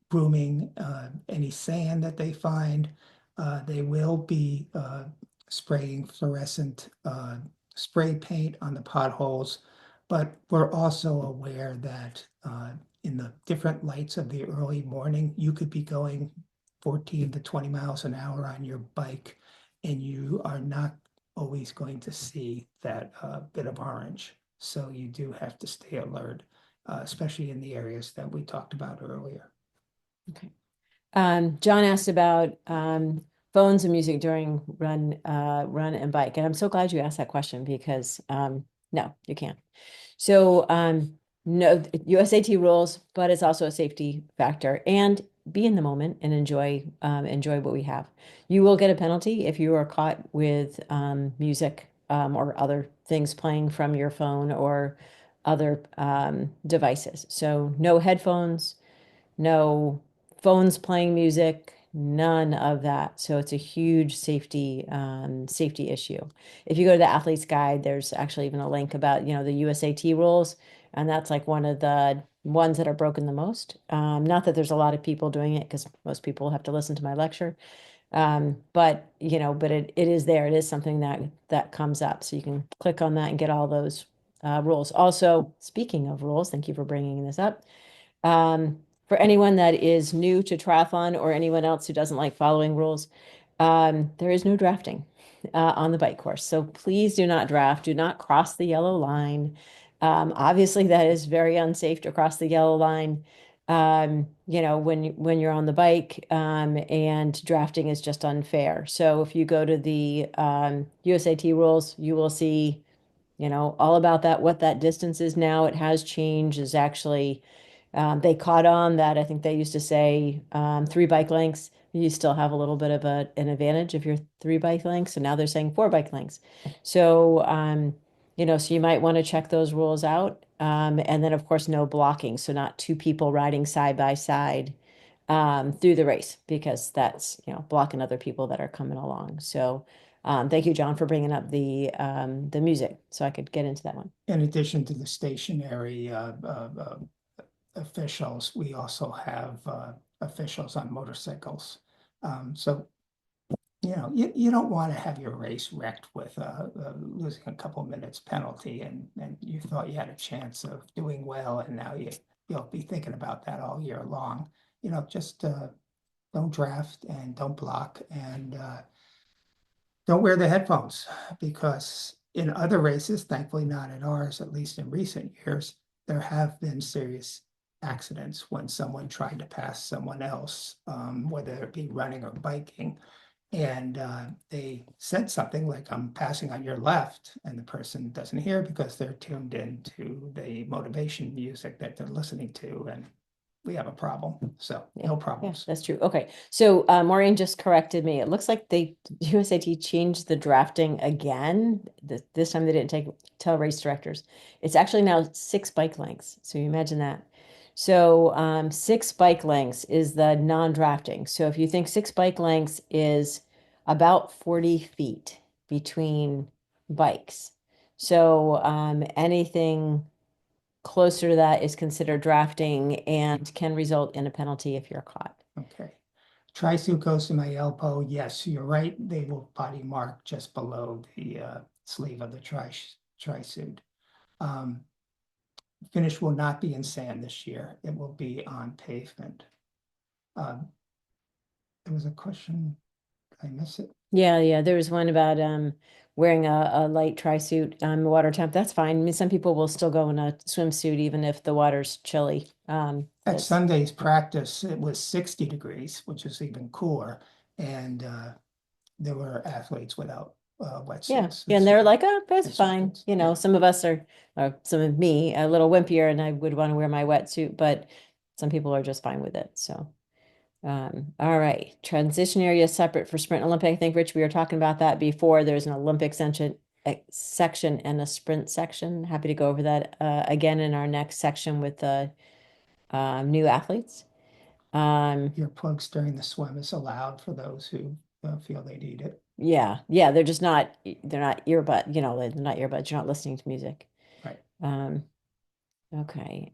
brooming any sand that they find. They will be spraying fluorescent spray paint on the potholes, but we're also aware that in the different lights of the early morning, you could be going 14 to 20 miles an hour on your bike, and you are not always going to see that bit of orange. So you do have to stay alert, especially in the areas that we talked about earlier. Okay. John asked about phones and music during run and bike, and I'm so glad you asked that question because no, you can't. So no USAT rules, but it's also a safety factor. And be in the moment and enjoy what we have. You will get a penalty if you are caught with music or other things playing from your phone or other devices. So no headphones, no phones playing music, none of that. So it's a huge safety issue. If you go to the athlete's guide, there's actually even a link about, the USAT rules, and that's like one of the ones that are broken the most. Not that there's a lot of people doing it because most people have to listen to my lecture. But it is there. It is something that comes up. So you can click on that and get all those rules. Also, speaking of rules, thank you for bringing this up. For anyone that is new to triathlon or anyone else who doesn't like following rules, there is no drafting on the bike course. So please do not draft. Do not cross the yellow line. Obviously, that is very unsafe to cross the yellow line. When you're on the bike, and drafting is just unfair. So if you go to the USAT rules, you will see, all about that, what that distance is now. It has changed. Is actually they caught on that. I think they used to say 3 bike lengths. You still have a little bit of an advantage if you're 3 bike lengths. So now they're saying 4 bike lengths. So, so you might want to check those rules out. And then, of course, no blocking. So not 2 people riding side by side through the race because that's, blocking other people that are coming along. So thank you, John, for bringing up the music so I could get into that one. In addition to the stationary officials, we also have officials on motorcycles. So, you don't want to have your race wrecked with losing a couple minutes penalty and you thought you had a chance of doing well and now you'll be thinking about that all year long. Just don't draft and don't block and don't wear the headphones because in other races, thankfully not in ours, at least in recent years, there have been serious accidents when someone tried to pass someone else, whether it be running or biking. And they said something like, I'm passing on your left, and the person doesn't hear because they're tuned into the motivation music that they're listening to, and we have a problem. So no Yeah, problems. that's true. Okay. So Maureen just corrected me. It looks like USAT changed the drafting again. This time they didn't tell race directors. It's actually now 6 bike lengths. So you imagine that. So 6 bike lengths is the non-drafting. So if you think 6 bike lengths is about 40 feet between bikes. So anything closer to that is considered drafting and can result in a penalty if you're caught. Okay. Tri-suit goes to my elbow. Yes, you're right. They will body mark just below the sleeve of the tri-suit. Finish will not be in sand this year. It will be on pavement. There was a question. Did I miss it? Yeah. There was one about wearing a light tri-suit water temp. That's fine. I mean, some people will still go in a swimsuit even if the water's chilly. At Sunday's practice, it was 60 degrees, which is even cooler. And there were athletes without wetsuits. Yeah, and they're like, oh, that's and fine. jackets. You know, Yeah. some of us are, or some of me, a little wimpier, and I would want to wear my wetsuit, but some people are just fine with it. So, all right, transition area separate for sprint Olympic. I think, Rich, we were talking about that before. There's an Olympic section and a sprint section. Happy to go over that again in our next section with the new athletes. Your plugs during the swim is allowed for those who feel they need it. Yeah, they're just they're not earbud, they're not earbuds. You're not listening to music. Right. Okay.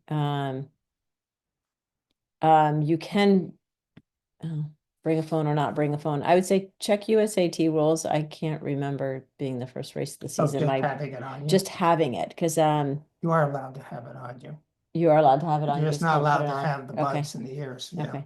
You can bring a phone or not bring a phone. I would say check USAT rules. I can't remember being the first race of the Oh, season. just having it on you. Just having it, because You are allowed to have it on you. you are allowed to have it on. You're You just just not can't put allowed it to on. have the Okay. buds in the ears. Yeah. Okay.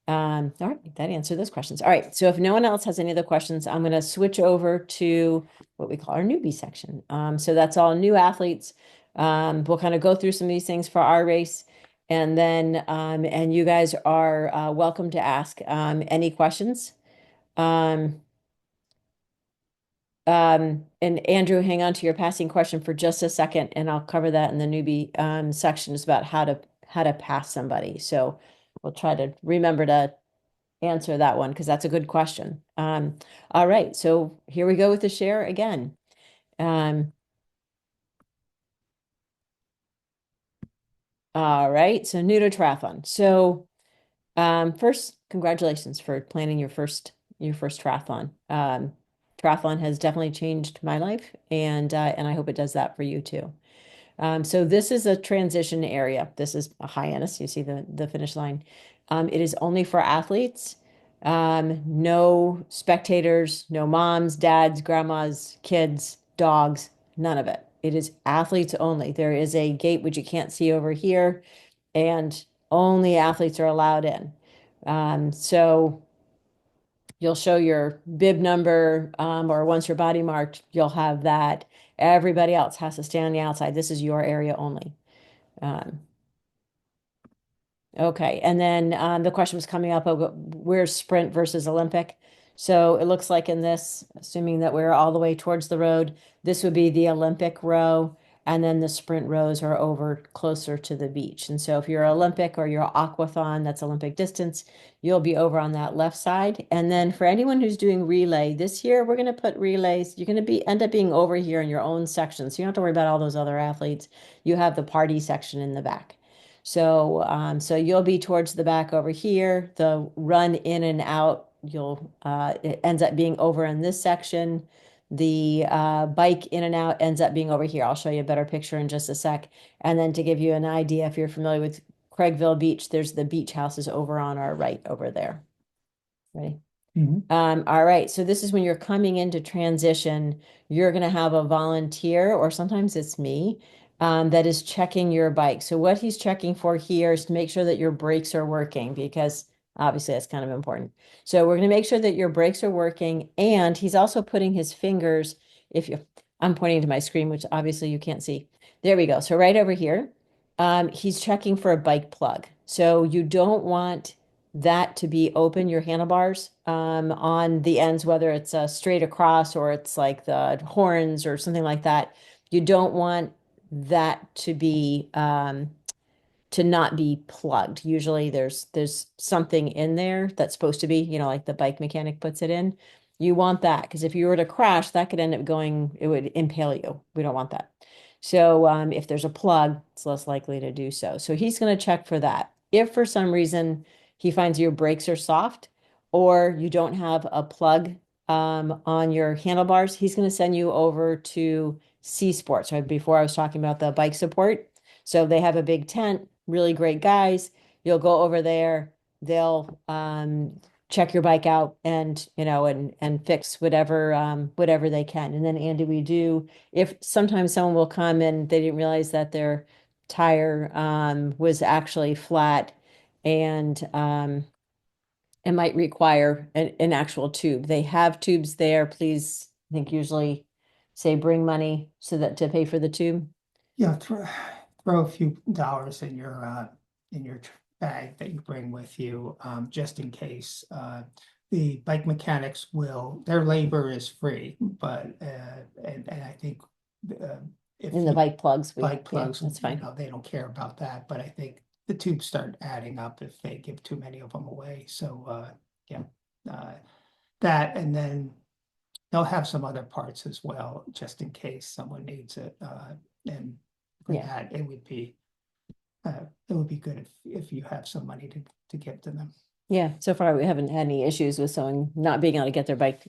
All right, that answered those questions. All right, so if no one else has any other questions, I'm going to switch over to what we call our newbie section. So that's all new athletes. We'll kind of go through some of these things for our race, and then and you guys are welcome to ask any questions. And Andrew, hang on to your passing question for just a second, and I'll cover that in the newbie section is about how to pass somebody. So we'll try to remember to answer that one because that's a good question. All right, so here we go with the share again. All right, so new to triathlon. So first, congratulations for planning your first triathlon. Triathlon has definitely changed my life, and I hope it does that for you too. So this is a transition area. This is a Hyannis. You see the finish line. It is only for athletes. No spectators, no moms, dads, grandmas, kids, dogs, none of it. It is athletes only. There is a gate which you can't see over here, and only athletes are allowed in. So you'll show your bib number, or once you're body marked, you'll have that. Everybody else has to stay on the outside. This is your area only. Okay, and then the question was coming up of where's sprint versus Olympic. So it looks like in this, assuming that we're all the way towards the road, this would be the Olympic row, and then the sprint rows are over closer to the beach. And so if you're Olympic or you're aquathon, that's Olympic distance, you'll be over on that left side. And then for anyone who's doing relay, this year we're going to put relays. You're going to end up being over here in your own section. So you don't have to worry about all those other athletes. You have the party section in the back. So, so you'll be towards the back over here. The run in and out, it ends up being over in this section. The bike in and out ends up being over here. I'll show you a better picture in just a sec. And then to give you an idea, if you're familiar with Craigville Beach, there's the beach houses over on our right over there. Ready? All right, so this is when you're coming into transition, you're going to have a volunteer, or sometimes it's me, that is checking your bike. So what he's checking for here is to make sure that your brakes are working, because obviously that's kind of important. So we're going to make sure that your brakes are working, and he's also putting his fingers, if you, I'm pointing to my screen, which obviously you can't see. There we go. So right over here, he's checking for a bike plug. So you don't want that to be open, your handlebars, on the ends, whether it's straight across or it's like the horns or something like that. You don't want that to not be plugged. Usually there's something in there that's supposed to be, like the bike mechanic puts it in. You want that, because if you were to crash, that could end up going, it would impale you. We don't want that. So if there's a plug, it's less likely to do so. So he's going to check for that. If for some reason he finds your brakes are soft, or you don't have a plug on your handlebars, he's going to send you over to C Sports. Right before I was talking about the bike support. So they have a big tent, really great guys. You'll go over there, they'll check your bike out, and and fix whatever they can. And then Andy, we do, if sometimes someone will come and they didn't realize that their tire was actually flat, and it might require an actual tube. They have tubes there. Please, I think usually say bring money so that to pay for the tube. Yeah, throw a few dollars in your bag that you bring with you, just in case. The bike mechanics their labor is free, but and I think if In the bike plugs, bike plugs, that's fine. they don't care about that, but I think the tubes start adding up if they give too many of them away. So yeah, that, and then they'll have some other parts as well, just in case someone needs it. And for Yeah. that, it would be good if you have some money to give to them. Yeah, so far we haven't had any issues with someone not being able to get their bike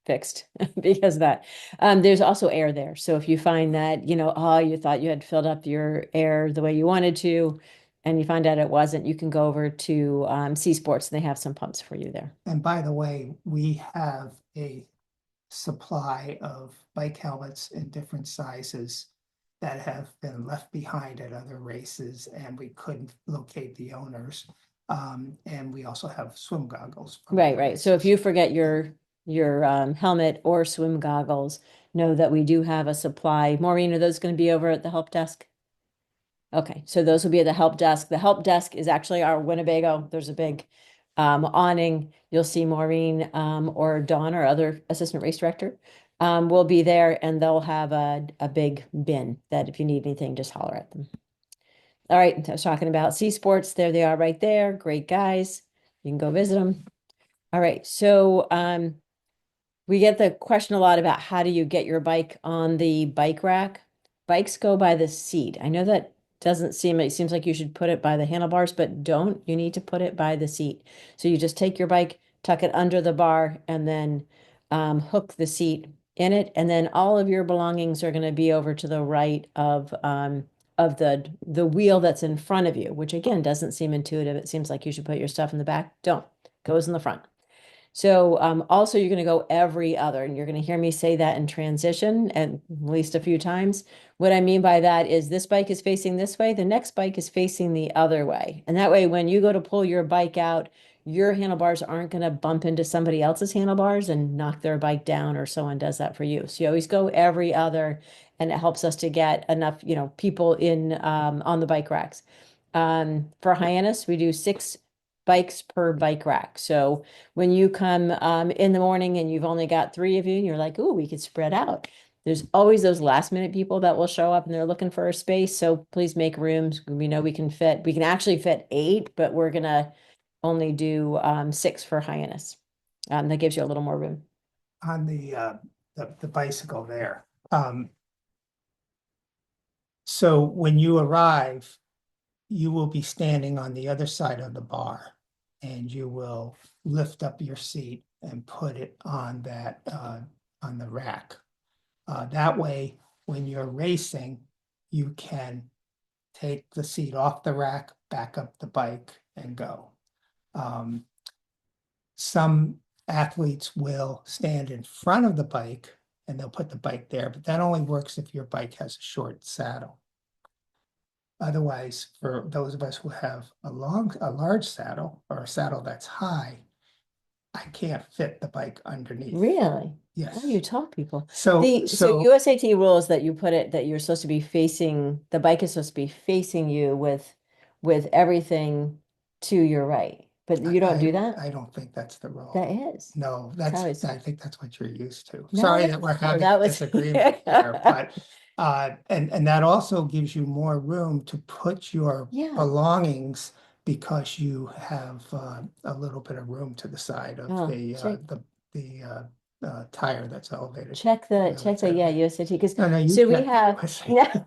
fixed because of that. There's also air there. So if you find that, you thought you had filled up your air the way you wanted to, and you find out it wasn't, you can go over to C Sports, and they have some pumps for you there. And by the way, we have a supply of bike helmets in different sizes that have been left behind at other races, and we couldn't locate the owners. And we also have swim goggles. Right. So if you forget your helmet or swim goggles, know that we do have a supply. Maureen, are those going to be over at the help desk? Okay, so those will be at the help desk. The help desk is actually our Winnebago. There's a big awning. You'll see Maureen or Dawn, our other assistant race director, will be there, and they'll have a big bin that if you need anything, just holler at them. All right, I was talking about C Sports. There they are right there. Great guys. You can go visit them. All right, so we get the question a lot about how do you get your bike on the bike rack. Bikes go by the seat. I know that it seems like you should put it by the handlebars, but don't. You need to put it by the seat. So you just take your bike, tuck it under the bar, and then hook the seat in it. And then all of your belongings are going to be over to the right of the wheel that's in front of you, which again doesn't seem intuitive. It seems like you should put your stuff in the back. Don't. Goes in the front. So also you're going to go every other, and you're going to hear me say that in transition at least a few times. What I mean by that is this bike is facing this way, the next bike is facing the other way. And that way, when you go to pull your bike out, your handlebars aren't going to bump into somebody else's handlebars and knock their bike down, or someone does that for you. So you always go every other, and it helps us to get enough, people in on the bike racks. For Hyannis, we do 6 bikes per bike rack. So when you come in the morning and you've only got 3 of you, and you're like, "Ooh, we could spread out." There's always those last minute people that will show up and they're looking for a space. So please make rooms. We know we can actually fit 8, but we're gonna only do 6 for Hyannis. That gives you a little more room. On the bicycle there. So when you arrive, you will be standing on the other side of the bar, and you will lift up your seat and put it on that on the rack. That way, when you're racing, you can take the seat off the rack, back up the bike, and go. Some athletes will stand in front of the bike and they'll put the bike there, but that only works if your bike has a short saddle. Otherwise, for those of us who have a large saddle or a saddle that's high, I can't fit the bike underneath. Really? Yes. Oh, you taught people. So, So so USAT rules that you put it that you're supposed to be facing, the bike is supposed to be facing you with everything to your right. But you don't do that? I don't think that's the rule. That is. No, How is I think that's what you're used to. No, Sorry that's that we're no, having that a was disagreement here, but and that also gives you more room to put your yeah. belongings because you have a little bit of room to the side of Oh, the tire that's elevated. check the USAT because No, you so we check. have yeah.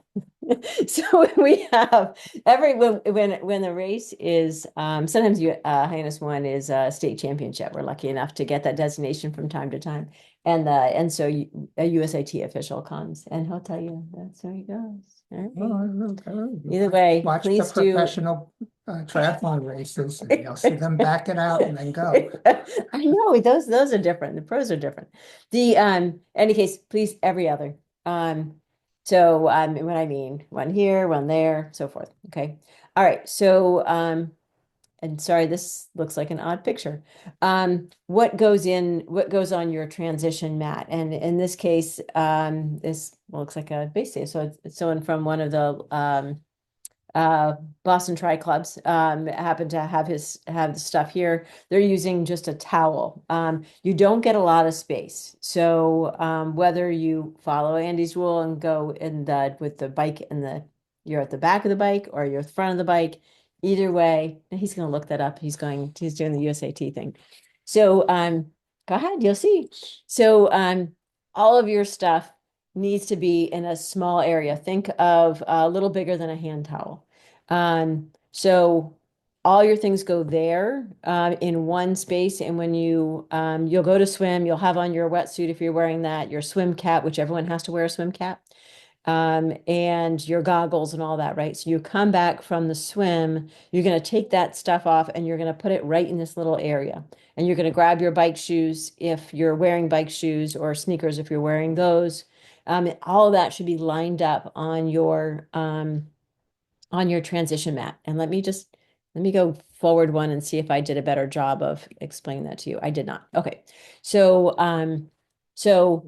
So we have every when the race is sometimes you Hyannis one is a state championship. We're lucky enough to get that designation from time to time, and so a USAT official comes and he'll tell you that's where he goes. All right. Either way, Watch the please do. professional triathlon races and you'll see them back it out and then go. I know those are different. The pros are different. The any case, please every other. So what I mean, one here, one there, so forth. Okay. All right. So and sorry, this looks like an odd picture. What goes on your transition mat? And in this case, this looks like a base day. So it's someone from one of the Boston Tri Clubs happened to have the stuff here. They're using just a towel. You don't get a lot of space. So whether you follow Andy's rule and go in with the bike and you're at the back of the bike or you're at the front of the bike, either way, he's going to look that up. He's doing the USAT thing. So go ahead, you'll see. So all of your stuff needs to be in a small area. Think of a little bigger than a hand towel. So all your things go there in one space. And when you'll go to swim, you'll have on your wetsuit if you're wearing that, your swim cap, which everyone has to wear a swim cap, and your goggles and all that, right? So you come back from the swim, you're going to take that stuff off and you're going to put it right in this little area. And you're going to grab your bike shoes if you're wearing bike shoes or sneakers if you're wearing those. All of that should be lined up on your transition mat. And let me go forward one and see if I did a better job of explaining that to you. I did not. Okay. So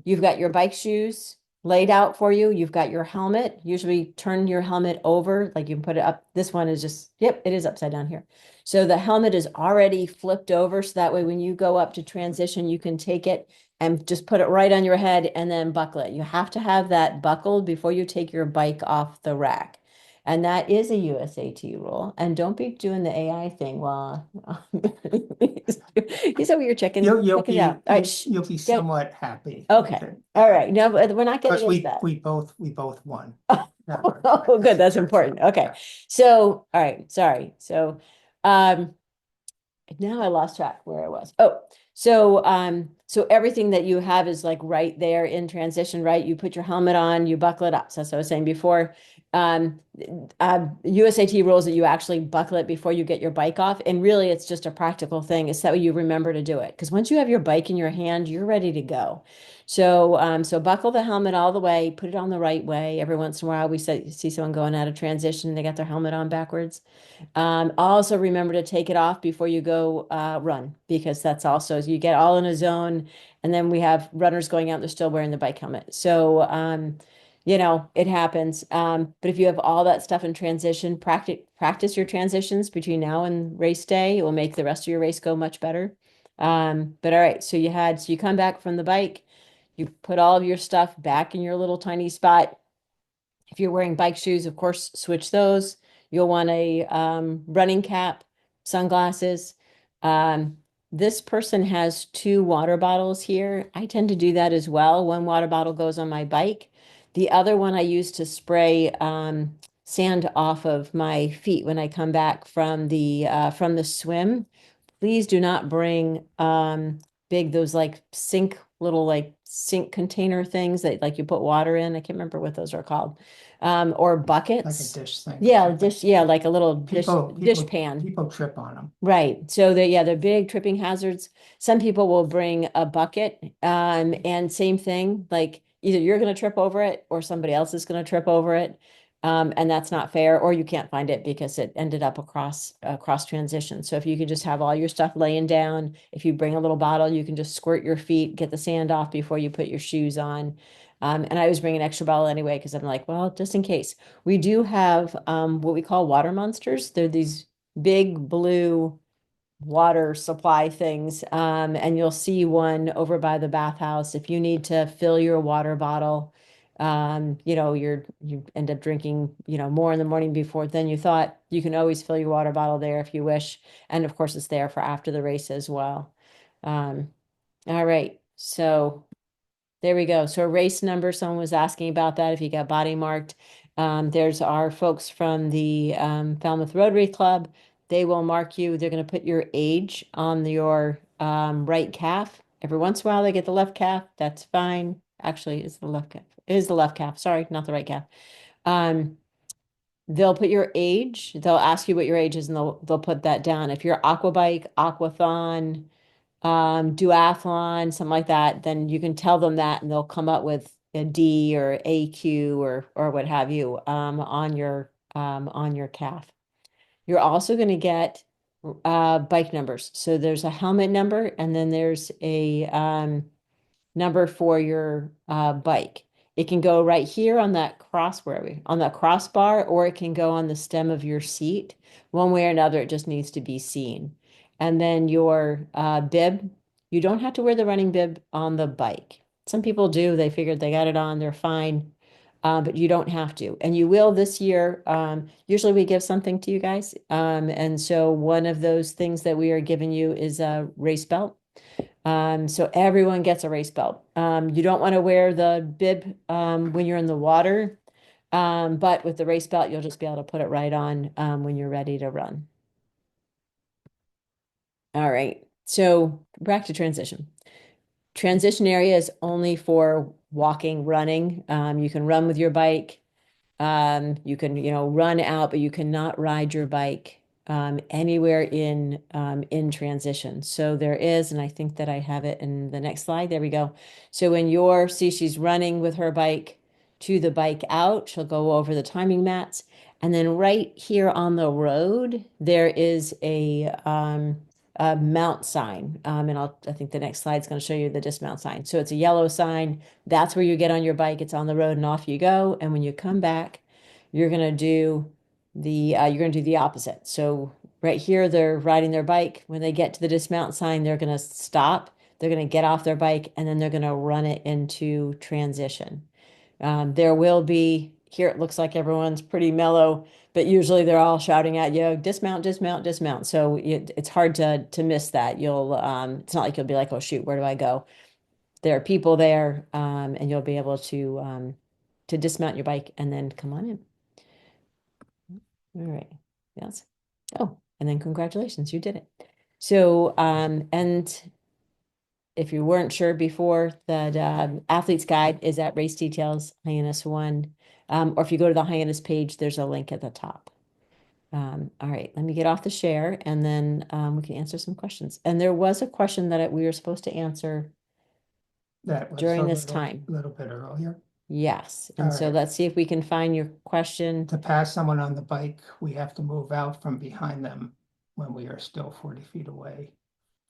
you've got your bike shoes laid out for you. You've got your helmet. Usually turn your helmet over, like you can put it up. This one is just, yep, it is upside down here. So the helmet is already flipped over. So that way, when you go up to transition, you can take it and just put it right on your head and then buckle it. You have to have that buckled before you take your bike off the rack. And that is a USAT rule. And don't be doing the AI thing while he's over here checking it out. All right, You'll be somewhat happy. okay. All right. No, but we're not getting Because into that. we both won. Oh, good. That's important. Okay. So, all right. Sorry. So, now I lost track where I was. Oh, so everything that you have is like right there in transition, right? You put your helmet on, you buckle it up. So that's what I was saying before. USAT rules that you actually buckle it before you get your bike off. And really, it's just a practical thing. It's that you remember to do it. Because once you have your bike in your hand, you're ready to go. So buckle the helmet all the way, put it on the right way. Every once in a while, we see someone going out of transition, they got their helmet on backwards. Also remember to take it off before you go run, because that's also, you get all in a zone, and then we have runners going out, they're still wearing the bike helmet. So, it happens. But if you have all that stuff in transition, practice your transitions between now and race day. It will make the rest of your race go much better. But all right, so you come back from the bike, you put all of your stuff back in your little tiny spot. If you're wearing bike shoes, of course, switch those. You'll want a running cap, sunglasses. This person has 2 water bottles here. I tend to do that as well. One water bottle goes on my bike. The other one I use to spray sand off of my feet when I come back from the swim. Please do not bring those like sink container things that like you put water in. I can't remember what those are called. Or buckets. Like a dish thing. Yeah, dish, yeah, like a little dish pan. People trip on them. Right. So they're big tripping hazards. Some people will bring a bucket, and same thing, like either you're going to trip over it or somebody else is going to trip over it. And that's not fair, or you can't find it because it ended up across transition. So if you could just have all your stuff laying down, if you bring a little bottle, you can just squirt your feet, get the sand off before you put your shoes on. And I always bring an extra bottle anyway, because I'm like, well, just in case. We do have what we call water monsters. They're these big blue water supply things. And you'll see one over by the bathhouse. If you need to fill your water bottle, you end up drinking, more in the morning before than you thought, you can always fill your water bottle there if you wish. And of course, it's there for after the race as well. All right. So there we go. So a race number, someone was asking about that if you got body marked. There's our folks from the Falmouth Rotary Club. They will mark you. They're going to put your age on your right calf. Every once in a while, they get the left calf. That's fine. Actually, it's the left calf. It is the left calf. Sorry, not the right calf. Um, they'll put your age. They'll ask you what your age is, and they'll put that down. If you're Aquabike, Aquathon, Duathlon, something like that, then you can tell them that and they'll come up with a D or AQ or what have you on your calf. You're also going to get bike numbers. So there's a helmet number and then there's a number for your bike. It can go right here on that on that crossbar, or it can go on the stem of your seat. One way or another, it just needs to be seen. And then your bib, you don't have to wear the running bib on the bike. Some people do. They figured they got it on, they're fine. But you don't have to. And you will this year. Usually we give something to you guys. And so one of those things that we are giving you is a race belt. So everyone gets a race belt. You don't want to wear the bib when you're in the water, but with the race belt, you'll just be able to put it right on when you're ready to run. All right, so back to transition. Transition area is only for walking, running. You can run with your bike. You can, run out, but you cannot ride your bike anywhere in transition. So there is, and I think that I have it in the next slide. There we go. So when she's running with her bike to the bike out, she'll go over the timing mats. And then right here on the road, there is a mount sign. And I think the next slide is going to show you the dismount sign. So it's a yellow sign. That's where you get on your bike. It's on the road and off you go. And when you come back, you're going to do the opposite. So right here, they're riding their bike. When they get to the dismount sign, they're going to stop. They're going to get off their bike and then they're going to run it into transition. There will be, here it looks like everyone's pretty mellow, but usually they're all shouting at you, dismount, dismount, dismount. So it's hard to miss that. It's not like you'll be like, oh shoot, where do I go? There are people there, and you'll be able to dismount your bike and then come on in. All right. Yes. Oh, and then congratulations, you did it. So, and if you weren't sure before, that athlete's guide is at Race Details, Hyannis One. Or if you go to the Hyannis page, there's a link at the top. All right, let me get off the share and then we can answer some questions. And there was a question that we were supposed to answer That was during a this time. little bit earlier. Yes. And All so right. let's see if we can find your question. To pass someone on the bike, we have to move out from behind them when we are still 40 feet away.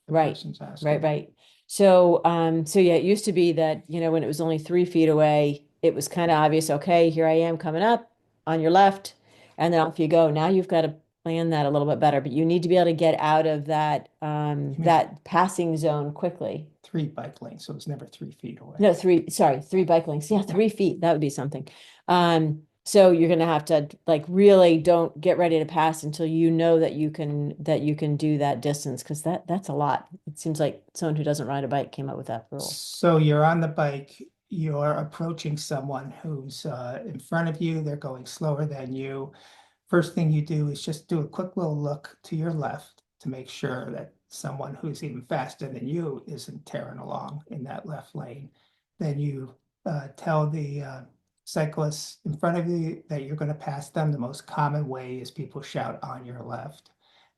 The Right, person's asking. right. So, yeah, it used to be that, when it was only 3 feet away, it was kind of obvious, okay, here I am coming up on your left, and then off you go. Now you've got to plan that a little bit better, but you need to be able to get out of that, that passing zone quickly. 3 bike lanes, so it's never 3 feet away. No, 3 bike lengths. Yeah, 3 feet. That would be something. So you're gonna have to really don't get ready to pass until you know that you can do that distance, because that's a lot. It seems like someone who doesn't ride a bike came up with that rule. So you're on the bike, you're approaching someone who's in front of you, they're going slower than you. First thing you do is just do a quick little look to your left to make sure that someone who's even faster than you isn't tearing along in that left lane. Then you tell the cyclists in front of you that you're going to pass them. The most common way is people shout on your left,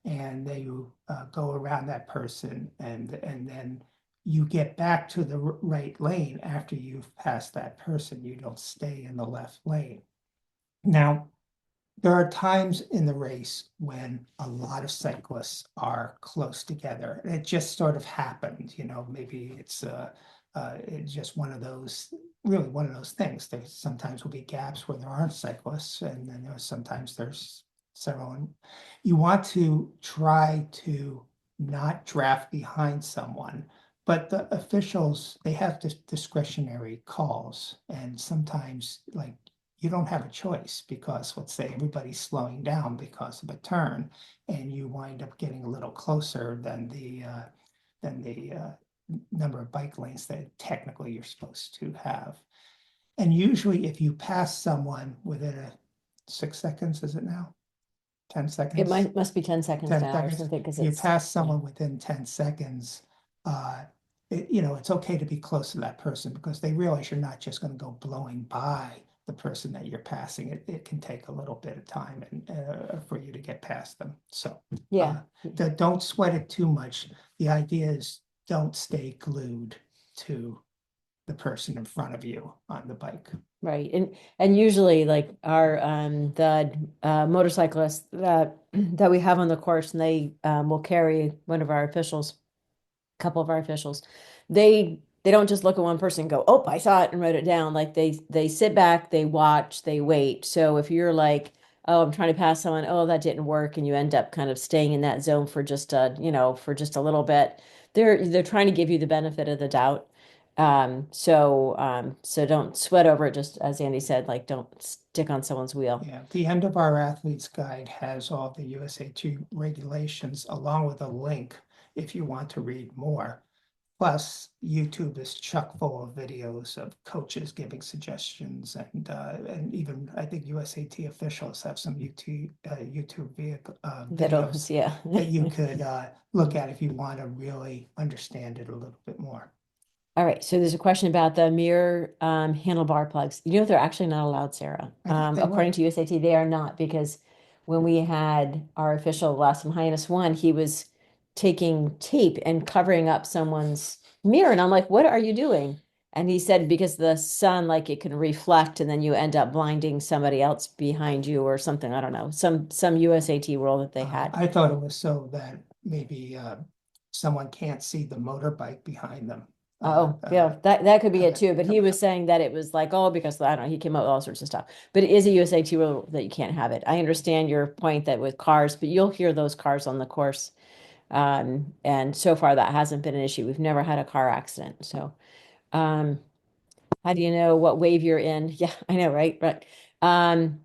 and then you go around that person, and then you get back to the right lane after you've passed that person. You don't stay in the left lane. Now, there are times in the race when a lot of cyclists are close together. It just sort of happened, maybe it's just one of those, really one of those things. There sometimes will be gaps where there aren't cyclists, and then sometimes there's several. And you want to try to not draft behind someone, but the officials, they have discretionary calls, and sometimes like you don't have a choice because let's say everybody's slowing down because of a turn, and you wind up getting a little closer than the number of bike lanes that technically you're supposed to have. And usually if you pass someone within 6 seconds, is it now? 10 It seconds? must be 10 seconds 10 now or seconds. something because If you it's pass someone within 10 seconds, it's okay to be close to that person because they realize you're not just going to go blowing by the person that you're passing. It can take a little bit of time for you to get past them. So yeah. don't sweat it too much. The idea is don't stay glued to the person in front of you on the bike. Right. And usually like our the motorcyclists that that we have on the course, and they will carry one of our officials, a couple of our officials. They don't just look at one person and go, "Oh, I saw it," and wrote it down. Like they sit back, they watch, they wait. So if you're like, "Oh, I'm trying to pass someone, oh, that didn't work," and you end up kind of staying in that zone for just for just a little bit, they're trying to give you the benefit of the doubt. So don't sweat over it, just as Andy said, like don't stick on someone's wheel. Yeah, the end of our athlete's guide has all the USAT regulations along with a link if you want to read more. Plus, YouTube is chock full of videos of coaches giving suggestions, and even I think USAT officials have some YouTube videos Yeah. that you could look at if you want to really understand it a little bit more. All right, so there's a question about the mirror handlebar plugs. You know they're actually not allowed, Sarah. I thought they According were. to USAT, they are not, because when we had our official last time, Hyannis won, he was taking tape and covering up someone's mirror, and I'm like, "What are you doing?" And he said because the sun, like it can reflect, and then you end up blinding somebody else behind you or something. I don't know, some USAT rule that they had. I thought it was so that maybe someone can't see the motorbike behind them. Oh, yeah, that could be it too. But he coming was up. saying that it was like, oh, because I don't know, he came up with all sorts of stuff. But it is a USAT rule that you can't have it. I understand your point that with cars, but you'll hear those cars on the course. And so far that hasn't been an issue. We've never had a car accident. So, um, how do you know what wave you're in? Yeah, I know, right? Right. Um,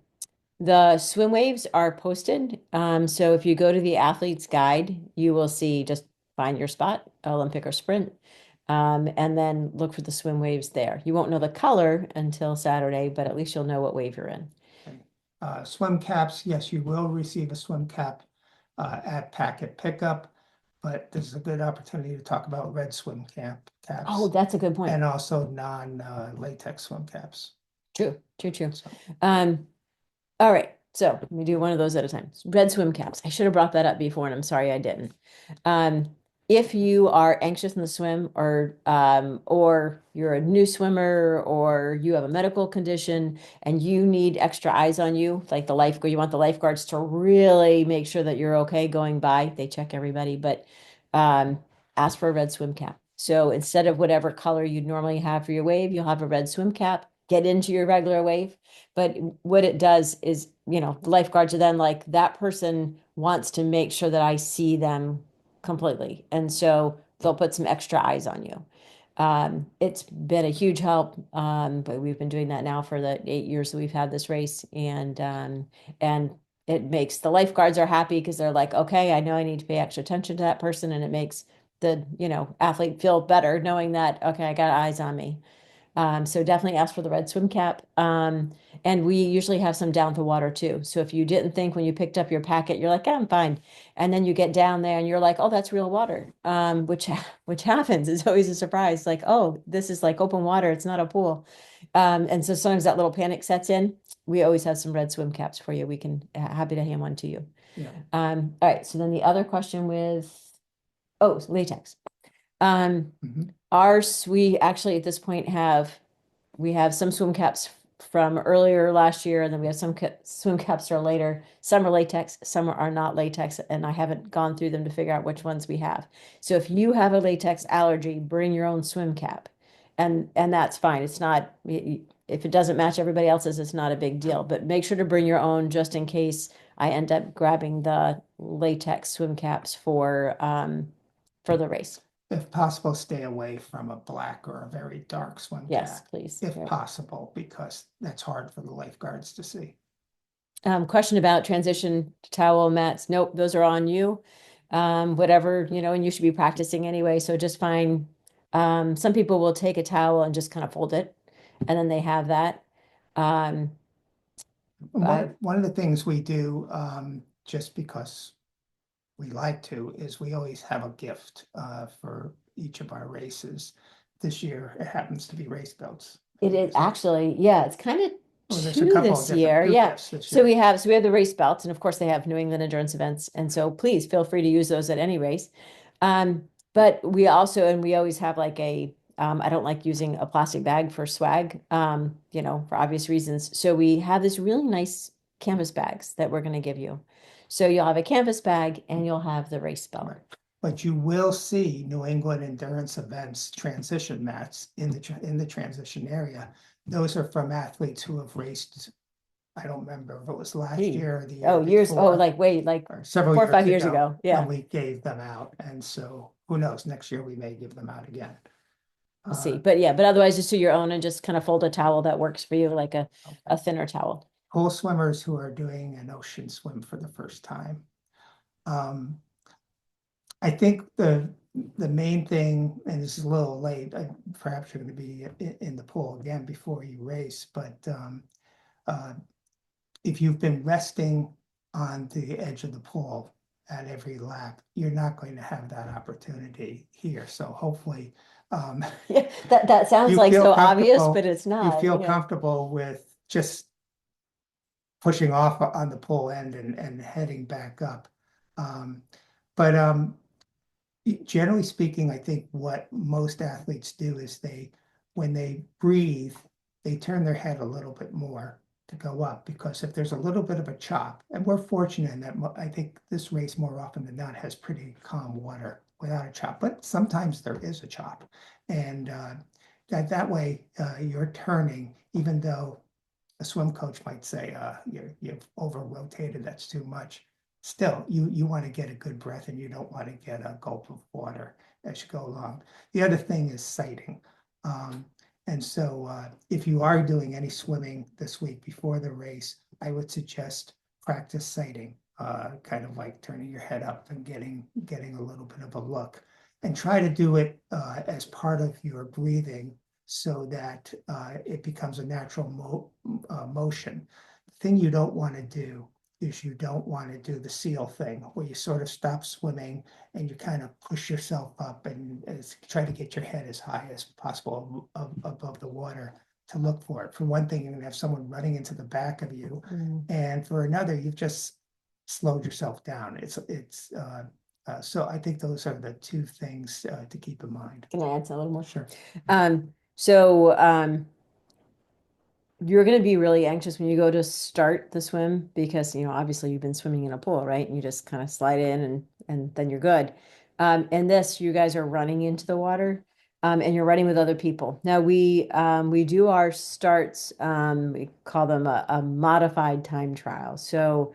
the swim waves are posted. So if you go to the athlete's guide, you will see just find your spot, Olympic or sprint, and then look for the swim waves there. You won't know the color until Saturday, but at least you'll know what wave you're in. Swim caps, yes, you will receive a swim cap at packet pickup, but this is a good opportunity to talk about red swim caps Oh, that's a good point. and also non-latex swim caps. True, true, true. So, All right, so let me do one of those at a time. Red swim caps. I should have brought that up before, and I'm sorry I didn't. If you are anxious in the swim, or you're a new swimmer, or you have a medical condition and you need extra eyes on you, like the lifeguard, you want the lifeguards to really make sure that you're okay going by. They check everybody, but um, ask for a red swim cap. So instead of whatever color you'd normally have for your wave, you'll have a red swim cap. Get into your regular wave. But what it does is, the lifeguards are then like, that person wants to make sure that I see them completely. And so they'll put some extra eyes on you. It's been a huge help. But we've been doing that now for the 8 years that we've had this race. And it makes the lifeguards are happy because they're like, okay, I know I need to pay extra attention to that person. And it makes the, athlete feel better knowing that, okay, I got eyes on me. So definitely ask for the red swim cap. And we usually have some down to water too. So if you didn't think when you picked up your packet, you're like, I'm fine. And then you get down there and you're like, oh, that's real water. Which happens. It's always a surprise. Like, oh, this is like open water. It's not a pool. And so sometimes that little panic sets in. We always have some red swim caps for you. We can happy to hand one to you. yeah. All right. So then the other question latex. Mhm. Ours, we actually at this point we have some swim caps from earlier last year, and then we have some swim caps are later. Some are latex, some are not latex, and I haven't gone through them to figure out which ones we have. So if you have a latex allergy, bring your own swim cap, and that's fine. It's not if it doesn't match everybody else's, it's not a big deal. But make sure to bring your own just in case I end up grabbing the latex swim caps for the race. If possible, stay away from a black or a very dark swim Yes, cap, please. if Yep. possible, because that's hard for the lifeguards to see. Question about transition towel mats. Nope, those are on you. Whatever, and you should be practicing anyway. So just fine. Some people will take a towel and just kind of fold it, and then they have that. And I- one of the things we do, just because we like to, is we always have a gift for each of our races. This year, it happens to be race belts. It is So- actually, yeah, it's kind of Well, there's a two couple of this different year. group Yeah. gifts this So year. we have the race belts, and of course they have New England endurance events. And so please feel free to use those at any race. But we also, and we always have like I don't like using a plastic bag for swag, for obvious reasons. So we have this really nice canvas bags that we're going to give you. So you'll have a canvas bag and you'll have the race belt. Right. But you will see New England endurance events transition mats in the transition area. Those are from athletes who have raced, I don't remember if it was last Gee. year or the year Oh, years, before, like or several 4 or 5 years ago. Yeah. And we gave them out, and so who knows, next year we may give them out again. We'll see. But yeah, but otherwise just do your own and just kind of fold a towel that works for you, like a thinner towel. Pool swimmers who are doing an ocean swim for the first time. I think the main thing, and this is a little late, perhaps you're going to be in the pool again before you race, but if you've been resting on the edge of the pool at every lap, you're not going to have that opportunity here. So hopefully, Yeah, that sounds you like feel so obvious, comfortable- but it's you not. feel comfortable with just pushing off on the pool end and heading back up. But generally speaking, I think what most athletes do is when they breathe, they turn their head a little bit more to go up, because if there's a little bit of a chop, and we're fortunate in that I think this race more often than not has pretty calm water without a chop, but sometimes there is a chop. And that way you're turning, even though a swim coach might say, you've over rotated, that's too much. Still, you want to get a good breath, and you don't want to get a gulp of water as you go along. The other thing is sighting. And so if you are doing any swimming this week before the race, I would suggest practice sighting, kind of like turning your head up and getting a little bit of a look, and try to do it as part of your breathing, so that it becomes a natural motion. The thing you don't want to do is you don't want to do the seal thing, where you sort of stop swimming and you kind of push yourself up and try to get your head as high as possible above the water to look for it. For one thing, you're going to have someone running into the back of you, and for another, you've just slowed yourself down. So I think those are the two things to keep in mind. Can I add a little more? Sure. So you're going to be really anxious when you go to start the swim, because obviously you've been swimming in a pool, right? And you just kind of slide in and then you're good. And this, you guys are running into the water, and you're running with other people. Now we do our starts, we call them a modified time trial. So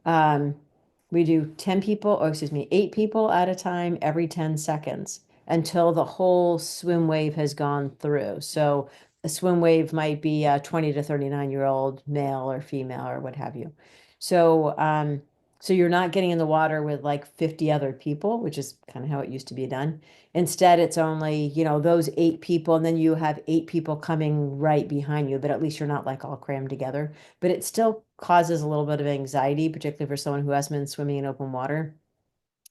we do 8 people at a time every 10 seconds until the whole swim wave has gone through. So a swim wave might be a 20 to 39-year-old male or female or what have you. So so you're not getting in the water with like 50 other people, which is kind of how it used to be done. Instead, it's only, those 8 people, and then you have 8 people coming right behind you, but at least you're not like all crammed together. But it still causes a little bit of anxiety, particularly for someone who hasn't been swimming in open water.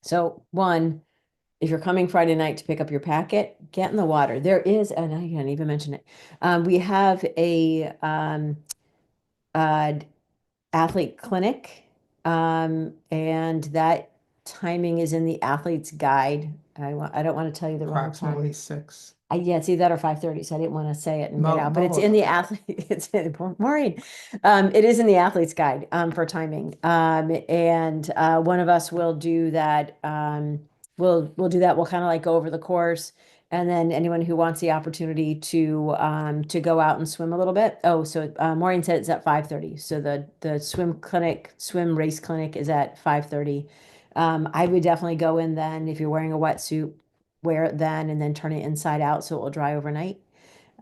So one, if you're coming Friday night to pick up your packet, get in the water. There is, and I can't even mention it. We have a athlete clinic, and that timing is in the athlete's guide. I don't want to tell you the wrong Approximately time. 6. Yeah, it's either that or 5:30, so I didn't want to say it and get out, but it's Mo, in the athlete, it's in, Maureen. It is in the athlete's guide, for timing. And one of us will do that. We'll do that. We'll kind of like go over the course. And then anyone who wants the opportunity to go out and swim a little bit. Oh, so Maureen said it's at 5:30. So the swim race clinic is at 5:30. I would definitely go in then if you're wearing a wetsuit, wear it then and then turn it inside out so it will dry overnight.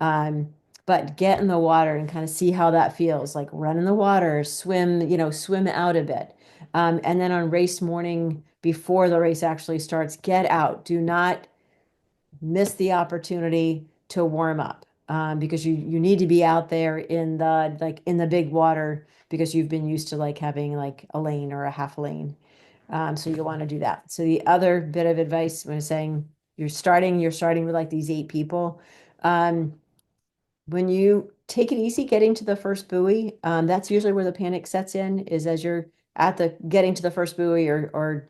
Um, but get in the water and kind of see how that feels. Like run in the water, swim out a bit. And then on race morning, before the race actually starts, get out. Do not miss the opportunity to warm up, because you need to be out there in the big water because you've been used to like having like a lane or a half lane. So you want to do that. So the other bit of advice when saying you're starting with like these 8 people. Um, when you take it easy getting to the first buoy, that's usually where the panic sets in, is as you're at the getting to the first buoy or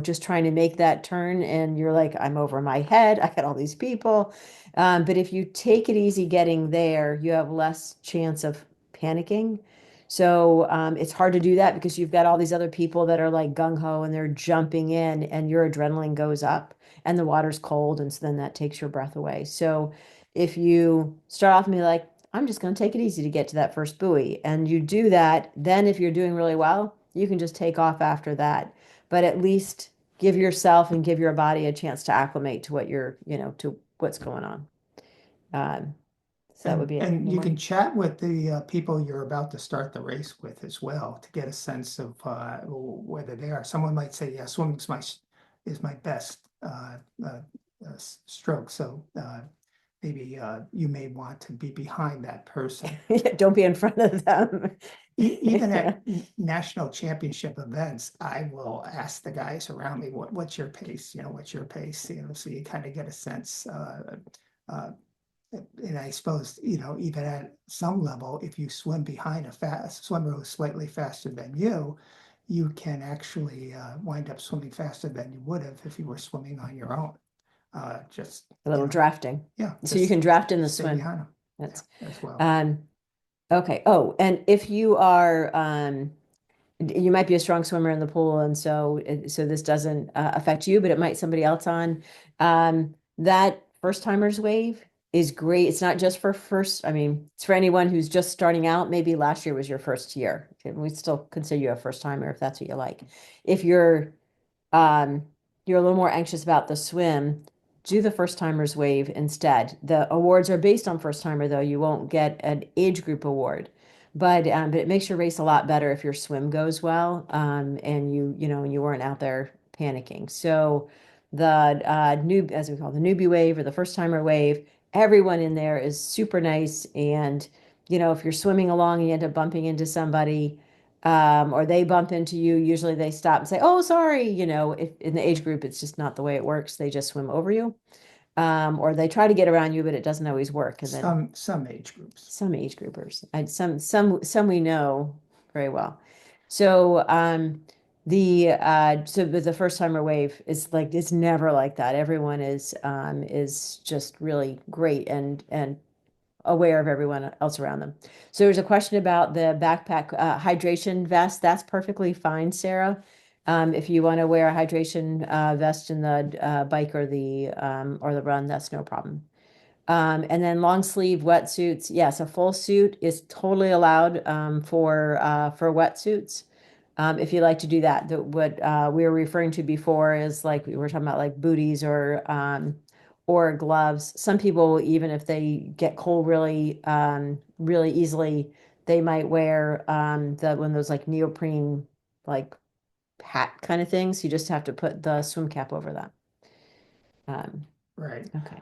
just trying to make that turn and you're like, I'm over my head, I got all these people. But if you take it easy getting there, you have less chance of panicking. So it's hard to do that because you've got all these other people that are like gung-ho and they're jumping in and your adrenaline goes up and the water's cold, and so then that takes your breath away. So if you start off and be like, I'm just going to take it easy to get to that first buoy, and you do that, then if you're doing really well, you can just take off after that. But at least give yourself and give your body a chance to acclimate to to what's going on. Um, so that would be it. and you can chat with the people you're about to start the race with as well to get a sense of whether they are. Someone might say, "Yeah, swimming is my best stroke." So maybe you may want to be behind that person. Don't be in front of them. Even at national championship events, I will ask the guys around me, what's your pace? What's your pace? So you kind of get a sense. And I suppose, even at some level, if you swim behind a fast swimmer who's slightly faster than you can actually wind up swimming faster than you would have if you were swimming on your own. Just A little drafting. Yeah. So you can draft in the stay swim. behind them. That's as well. Okay. Oh, and if you are you might be a strong swimmer in the pool, and so this doesn't affect you, but it might somebody else on. That first timers wave is great. It's not just for first, I mean, it's for anyone who's just starting out. Maybe last year was your first year. We still consider you a first timer if that's what you like. If you're a little more anxious about the swim, do the first timers wave instead. The awards are based on first timer, though. You won't get an age group award, but it makes your race a lot better if your swim goes well, and you weren't out there panicking. So the as we call the newbie wave or the first timer wave, everyone in there is super nice. And if you're swimming along and you end up bumping into somebody, or they bump into you, usually they stop and say, "Oh, sorry." If in the age group, it's just not the way it works. They just swim over you, or they try to get around you, but it doesn't always work. And then some age groups, some age groupers, and some we know very well. So the first timer wave is like, it's never like that. Everyone is just really great and aware of everyone else around them. So there's a question about the backpack hydration vest. That's perfectly fine, Sarah. If you want to wear a hydration vest in the bike or the run, that's no problem. And then long sleeve wetsuits. Yes, a full suit is totally allowed for wetsuits. If you like to do that, what we were referring to before is like we were talking about like booties or gloves. Some people, even if they get cold really easily, they might wear one of those like neoprene like hat kind of things. You just have to put the swim cap over that. right? Okay.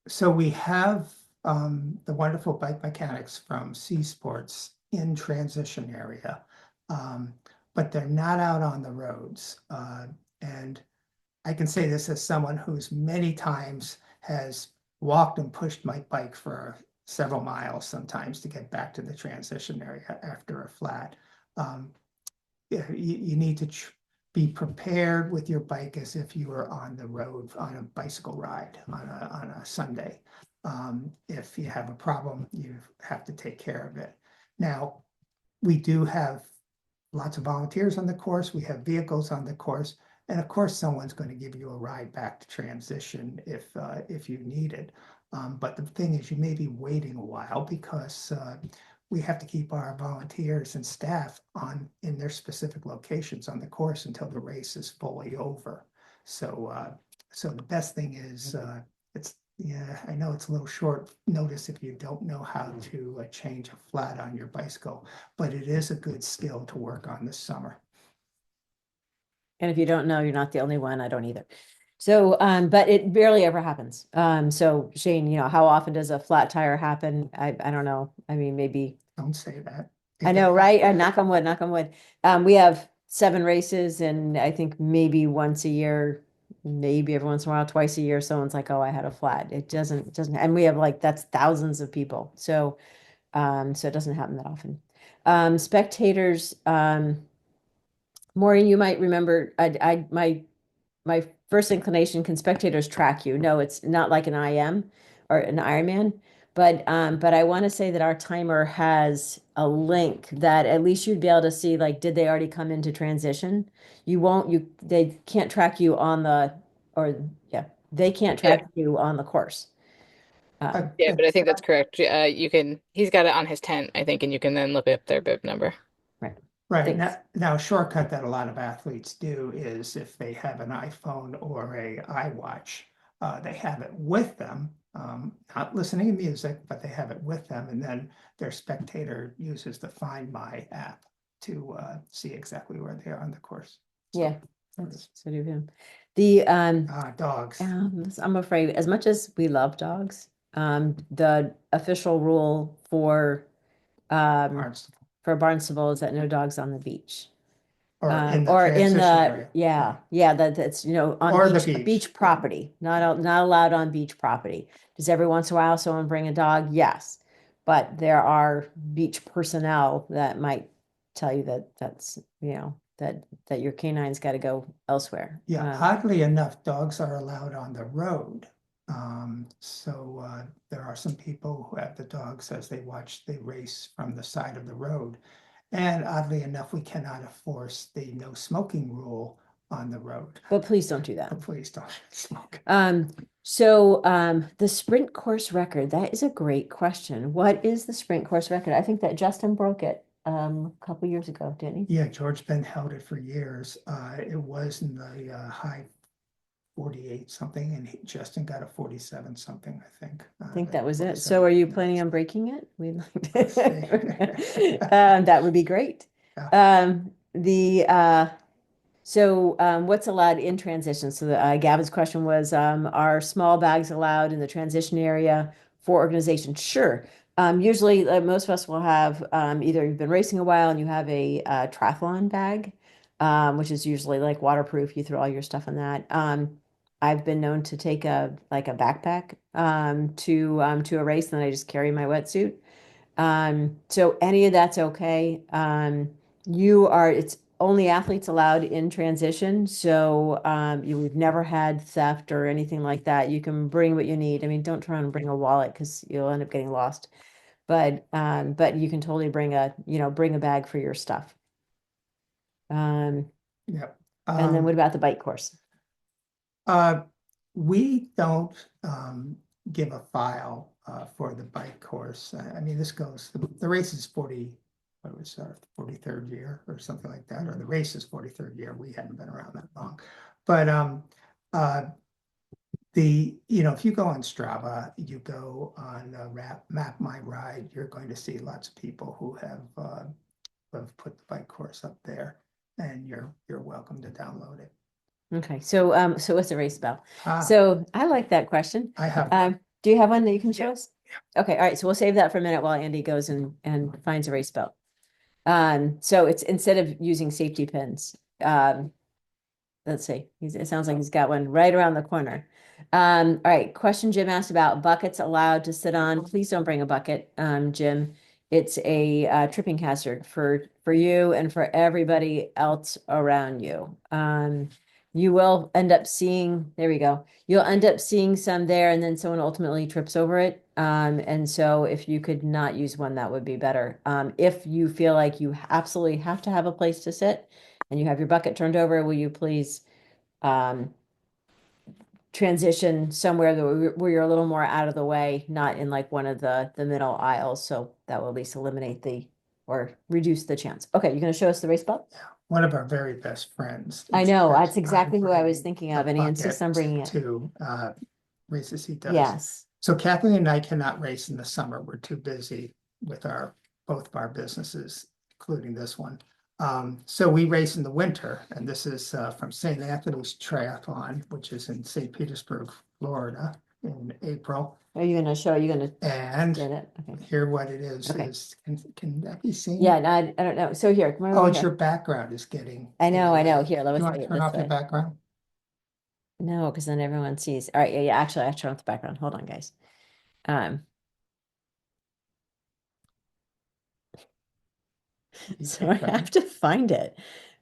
So we have the wonderful bike mechanics from C Sports in transition area, but they're not out on the roads. And I can say this as someone who's many times has walked and pushed my bike for several miles sometimes to get back to the transition area after a flat. You need to be prepared with your bike as if you were on the road on a bicycle ride on a Sunday. If you have a problem, you have to take care of it. Now, we do have lots of volunteers on the course. We have vehicles on the course. And of course, someone's going to give you a ride back to transition if you need it. But the thing is, you may be waiting a while because we have to keep our volunteers and staff in their specific locations on the course until the race is fully over. So the best thing is yeah, I know it's a little short notice if you don't know how to change a flat on your bicycle, but it is a good skill to work on this summer. And if you don't know, you're not the only one. I don't either. So, but it barely ever happens. So Shane, how often does a flat tire happen? I don't know. I mean, maybe. Don't say that. I know, right? Knock on wood, knock on wood. We have 7 races, and I think maybe once a year, maybe every once in a while, twice a year, someone's like, "Oh, I had a flat." It doesn't, and we have that's thousands of people. So, so it doesn't happen that often. Spectators, Maureen, you might remember, my first inclination, can spectators track you? No, it's not like an IM or an Ironman, but I want to say that our timer has a link that at least you'd be able to see, like, did they already come into transition? They can't track you on they can't track you on the course. Yeah, but I think that's correct. He's got it on his tent, I think, and you can then look up their bib number. Right. Right. Thanks. Now, a shortcut that a lot of athletes do is if they have an iPhone or a iWatch, they have it with them, not listening to music, but they have it with them, and then their spectator uses the Find My app to see exactly where they are on the course. So, Yeah, that's so do him. The dogs. I'm afraid, as much as we love dogs, the official rule for Barnstable. Barnstable is that no dogs on the beach. Or in the Or in transition area. yeah, that's on Or the beach beach. property, not allowed on beach property. Does every once in a while someone bring a dog? Yes, but there are beach personnel that might tell you that that's that your canine's got to go elsewhere. Yeah, oddly enough, dogs are allowed on the road. So there are some people who have the dogs as they watch the race from the side of the road. And oddly enough, we cannot enforce the no smoking rule on the road. But please don't do that. But please don't smoke. So the sprint course record, that is a great question. What is the sprint course record? I think that Justin broke it a couple years ago, didn't he? Yeah, George Ben held it for years. It was in the high 48 something, and Justin got a 47 something, I think. I think that was it. 47 So are you minutes. planning on breaking it? We'd like Let's see. that would be great. Yeah. What's allowed in transition? So Gavin's question was, are small bags allowed in the transition area for organization? Sure. Usually most of us will have either you've been racing a while and you have a triathlon bag, which is usually like waterproof. You throw all your stuff in that. I've been known to take a backpack to a race, and then I just carry my wetsuit. So any of that's okay. It's only athletes allowed in transition. So we've never had theft or anything like that. You can bring what you need. I mean, don't try and bring a wallet because you'll end up getting lost. But you can totally bring a bag for your stuff. Yep. And then what about the bike course? We don't give a file for the bike course. I mean, the race is 43rd year or something like that, or the race is 43rd year. We hadn't been around that long. But if you go on Strava, you go on Map My Ride, you're going to see lots of people who have put the bike course up there, and you're welcome to download it. Okay, so what's the race about? Ah. So I like that question. I have do you have one that you can show us? Yeah. Okay, all right. So we'll save that for a minute while Andy goes and finds a race belt. So it's instead of using safety pins, let's see. It sounds like he's got one right around the corner. All right. Question Jim asked about buckets allowed to sit on. Please don't bring a bucket, Jim. It's a tripping hazard for for you and for everybody else around you. You will end up seeing, there we go. You'll end up seeing some there and then someone ultimately trips over it. And so if you could not use one, that would be better. If you feel like you absolutely have to have a place to sit and you have your bucket turned over, will you please transition somewhere where you're a little more out of the way, not in like one of the middle aisles. So that will at least eliminate or reduce the chance. Okay, you're going to show us the race belt? One of our very best friends. I know, that's insists on exactly who I was bringing thinking the of, and he insists on bucket bringing it. To races he does. Yes. So Kathleen and I cannot race in the summer. We're too busy with both of our businesses, including this one. So we race in the winter, and this is from St. Anthony's Triathlon, which is in St. Petersburg, Florida, in April. Are you going to show? You're going to And get it? Okay. here what it is Okay. is, can that be seen? Yeah, no, I don't know. So here, come on Oh, over it's here. your background is getting. I know. Here, let Do me you want show to you turn this off your way. background? No, because then everyone sees. All right, yeah. Actually, I have to turn off the background. Hold on, guys. So I have to find it.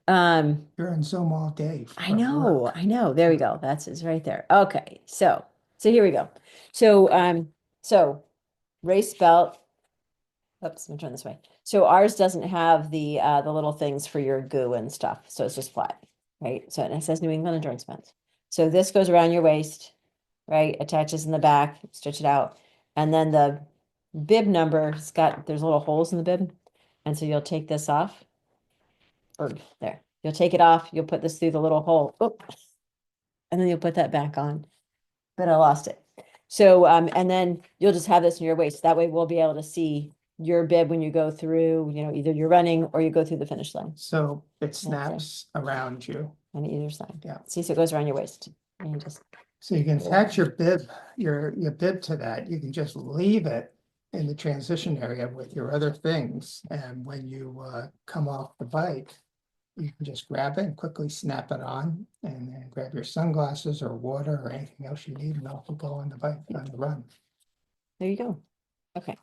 You're in Zoom all day. I know. There we go. It's right there. Okay, so here we go. So race belt. Oops, let me turn this way. So ours doesn't have the little things for your goo and stuff. So it's just flat, right? So it says New England Endurance Fence. So this goes around your waist, right? Attaches in the back, stretch it out. And then the bib number there's little holes in the bib. And so you'll take this off. Or there. You'll take it off, you'll put this through the little hole. Oop, and then you'll put that back on. But I lost it. So and then you'll just have this in your waist. That way we'll be able to see your bib when you go through, either you're running or you go through the finish line So it snaps around you. on either side. Yeah. See, so it goes around your waist. And you just So you can attach your bib, your bib to that. You can just leave it in the transition area with your other things. And when you come off the bike, you can just grab it and quickly snap it on, and then grab your sunglasses or water or anything else you need, and off you go on the bike on the run. there you go. Okay.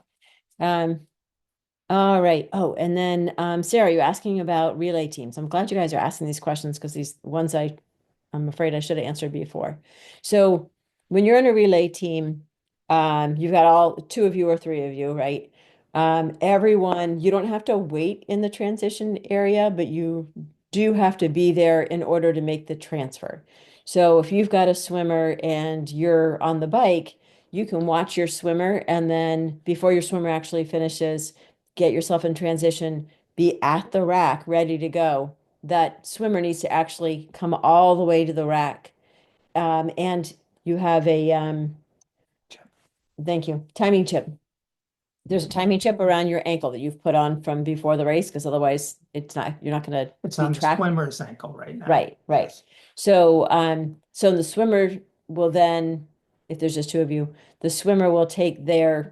All right. Oh, and then Sarah, you're asking about relay teams. I'm glad you guys are asking these questions because these ones I'm afraid I should have answered before. So when you're in a relay team, you've got all two of you or three of you, right? Everyone, you don't have to wait in the transition area, but you do have to be there in order to make the transfer. So if you've got a swimmer and you're on the bike, you can watch your swimmer, and then before your swimmer actually finishes, get yourself in transition, be at the rack, ready to go. That swimmer needs to actually come all the way to the rack. And you have thank you, timing chip. There's a timing chip around your ankle that you've put on from before the race, because otherwise you're not going to It's be on the tracked. swimmer's ankle right now. Right. Yes. So, so the swimmer will then, if there's just two of you, the swimmer will take the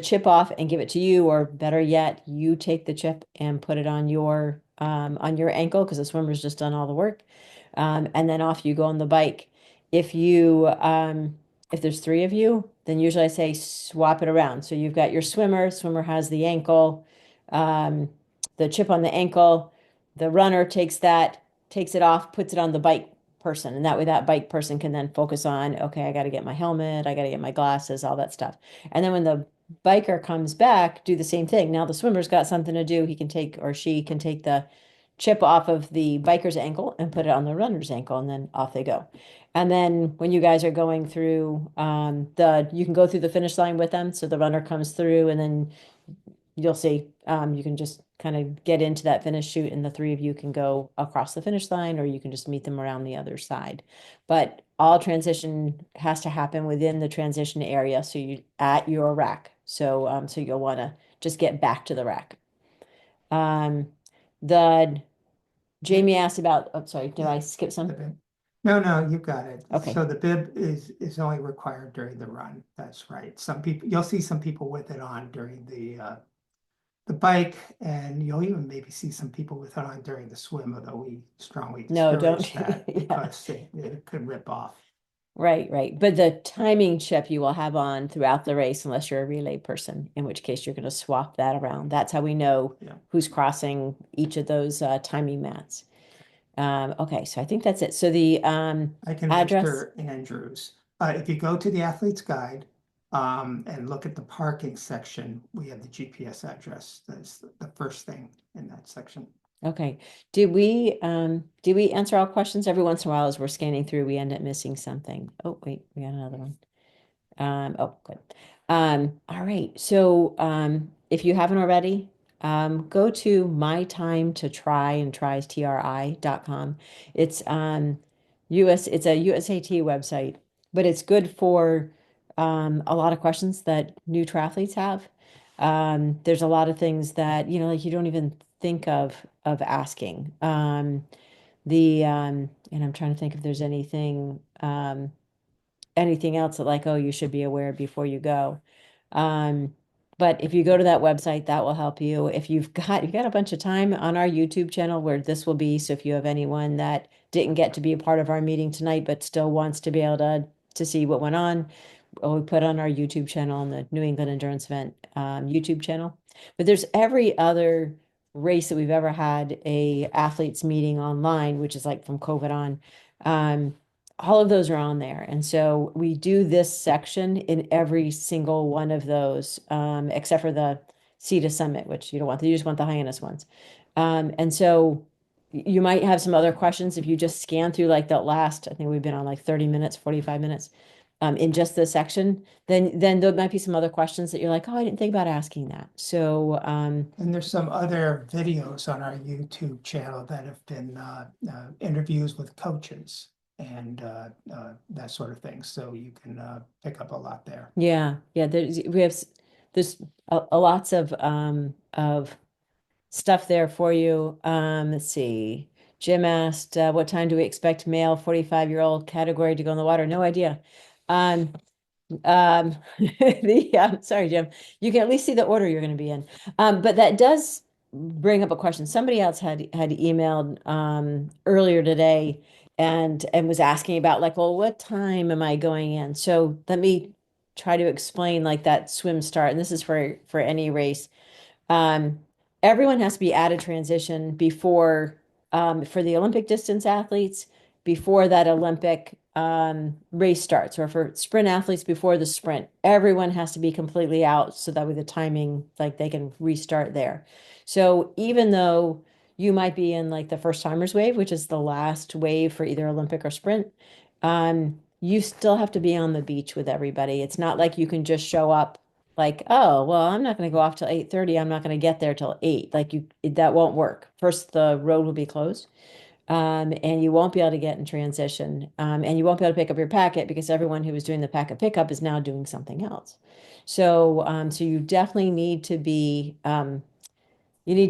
chip off and give it to you, or better yet, you take the chip and put it on your ankle, because the swimmer's just done all the work. And then off you go on the bike. If there's three of you, then usually I say swap it around. So you've got your swimmer has the ankle, the chip on the ankle, the runner takes it off, puts it on the bike person. And that way that bike person can then focus on, okay, I got to get my helmet, I got to get my glasses, all that stuff. And then when the biker comes back, do the same thing. Now the swimmer's got something to do. She can take the chip off of the biker's ankle and put it on the runner's ankle, and then off they go. And then when you guys are going through you can go through the finish line with them. So the runner comes through, and then you'll see you can just kind of get into that finish chute, and the three of you can go across the finish line, or you can just meet them around the other side. But all transition has to happen within the transition area, so you at your rack. So you'll want to just get back to the rack. The Jamie asked about, oh, sorry, did I skip The some? bib. No, you got it. Okay. So the bib is only required during the run. That's right. You'll see some people with it on during the bike, and you'll even maybe see some people with it on during the swim, although we strongly No, discourage don't. that Yeah. because it could rip off. Right, right. But the timing chip you will have on throughout the race unless you're a relay person, in which case you're going to swap that around. That's how we know Yeah. who's crossing each of those timing mats. Okay, so I think that's it. So the I can address. register Andrews. If you go to the athlete's guide, and look at the parking section, we have the GPS address. That's the first thing in that section. Okay. Did we answer all questions? Every once in a while as we're scanning through, we end up missing something. Oh, wait, we got another one. Oh, good. All right. So, if you haven't already, go to my time to try and tries tri.com. It's it's a USAT website, but it's good for a lot of questions that new triathletes have. There's a lot of things that, like you don't even think of asking. And I'm trying to think if there's anything else that like, oh, you should be aware before you go. Um, but if you go to that website, that will help you. If you've got a bunch of time on our YouTube channel where this will be, so if you have anyone that didn't get to be a part of our meeting tonight, but still wants to be able to see what went on, we put on our YouTube channel on the New England Endurance Event YouTube channel. But there's every other race that we've ever had a athletes meeting online, which is like from COVID on. Um, all of those are on there. And so we do this section in every single one of those, except for the Sea to Summit, which you don't want. You just want the Hyannis ones. And so you might have some other questions if you just scan through like the last, I think we've been on like 30 minutes, 45 minutes, in just this section, then there might be some other questions that you're like, oh, I didn't think about asking that. So, And there's some other videos on our YouTube channel that have been interviews with coaches and that sort of thing. So you can pick up a lot there. yeah, yeah, there's a lots of stuff there for you. Let's see. Jim asked, what time do we expect male 45-year-old category to go in the water? No idea. Um, sorry, Jim. You can at least see the order you're going to be in. But that does bring up a question. Somebody else had emailed earlier today and was asking about like, well, what time am I going in? So let me try to explain like that swim start. And this is for any race. Um, Everyone has to be at a transition before, for the Olympic distance athletes, before that Olympic race starts, or for sprint athletes before the sprint. Everyone has to be completely out so that with the timing, like they can restart there. So even though you might be in like the first timers wave, which is the last wave for either Olympic or sprint, you still have to be on the beach with everybody. It's not like you can just show up like, oh, well, I'm not going to go off till 8:30. I'm not going to get there till 8. Like that won't work. First, the road will be closed. And you won't be able to get in transition. And you won't be able to pick up your packet because everyone who was doing the packet pickup is now doing something else. So you definitely you need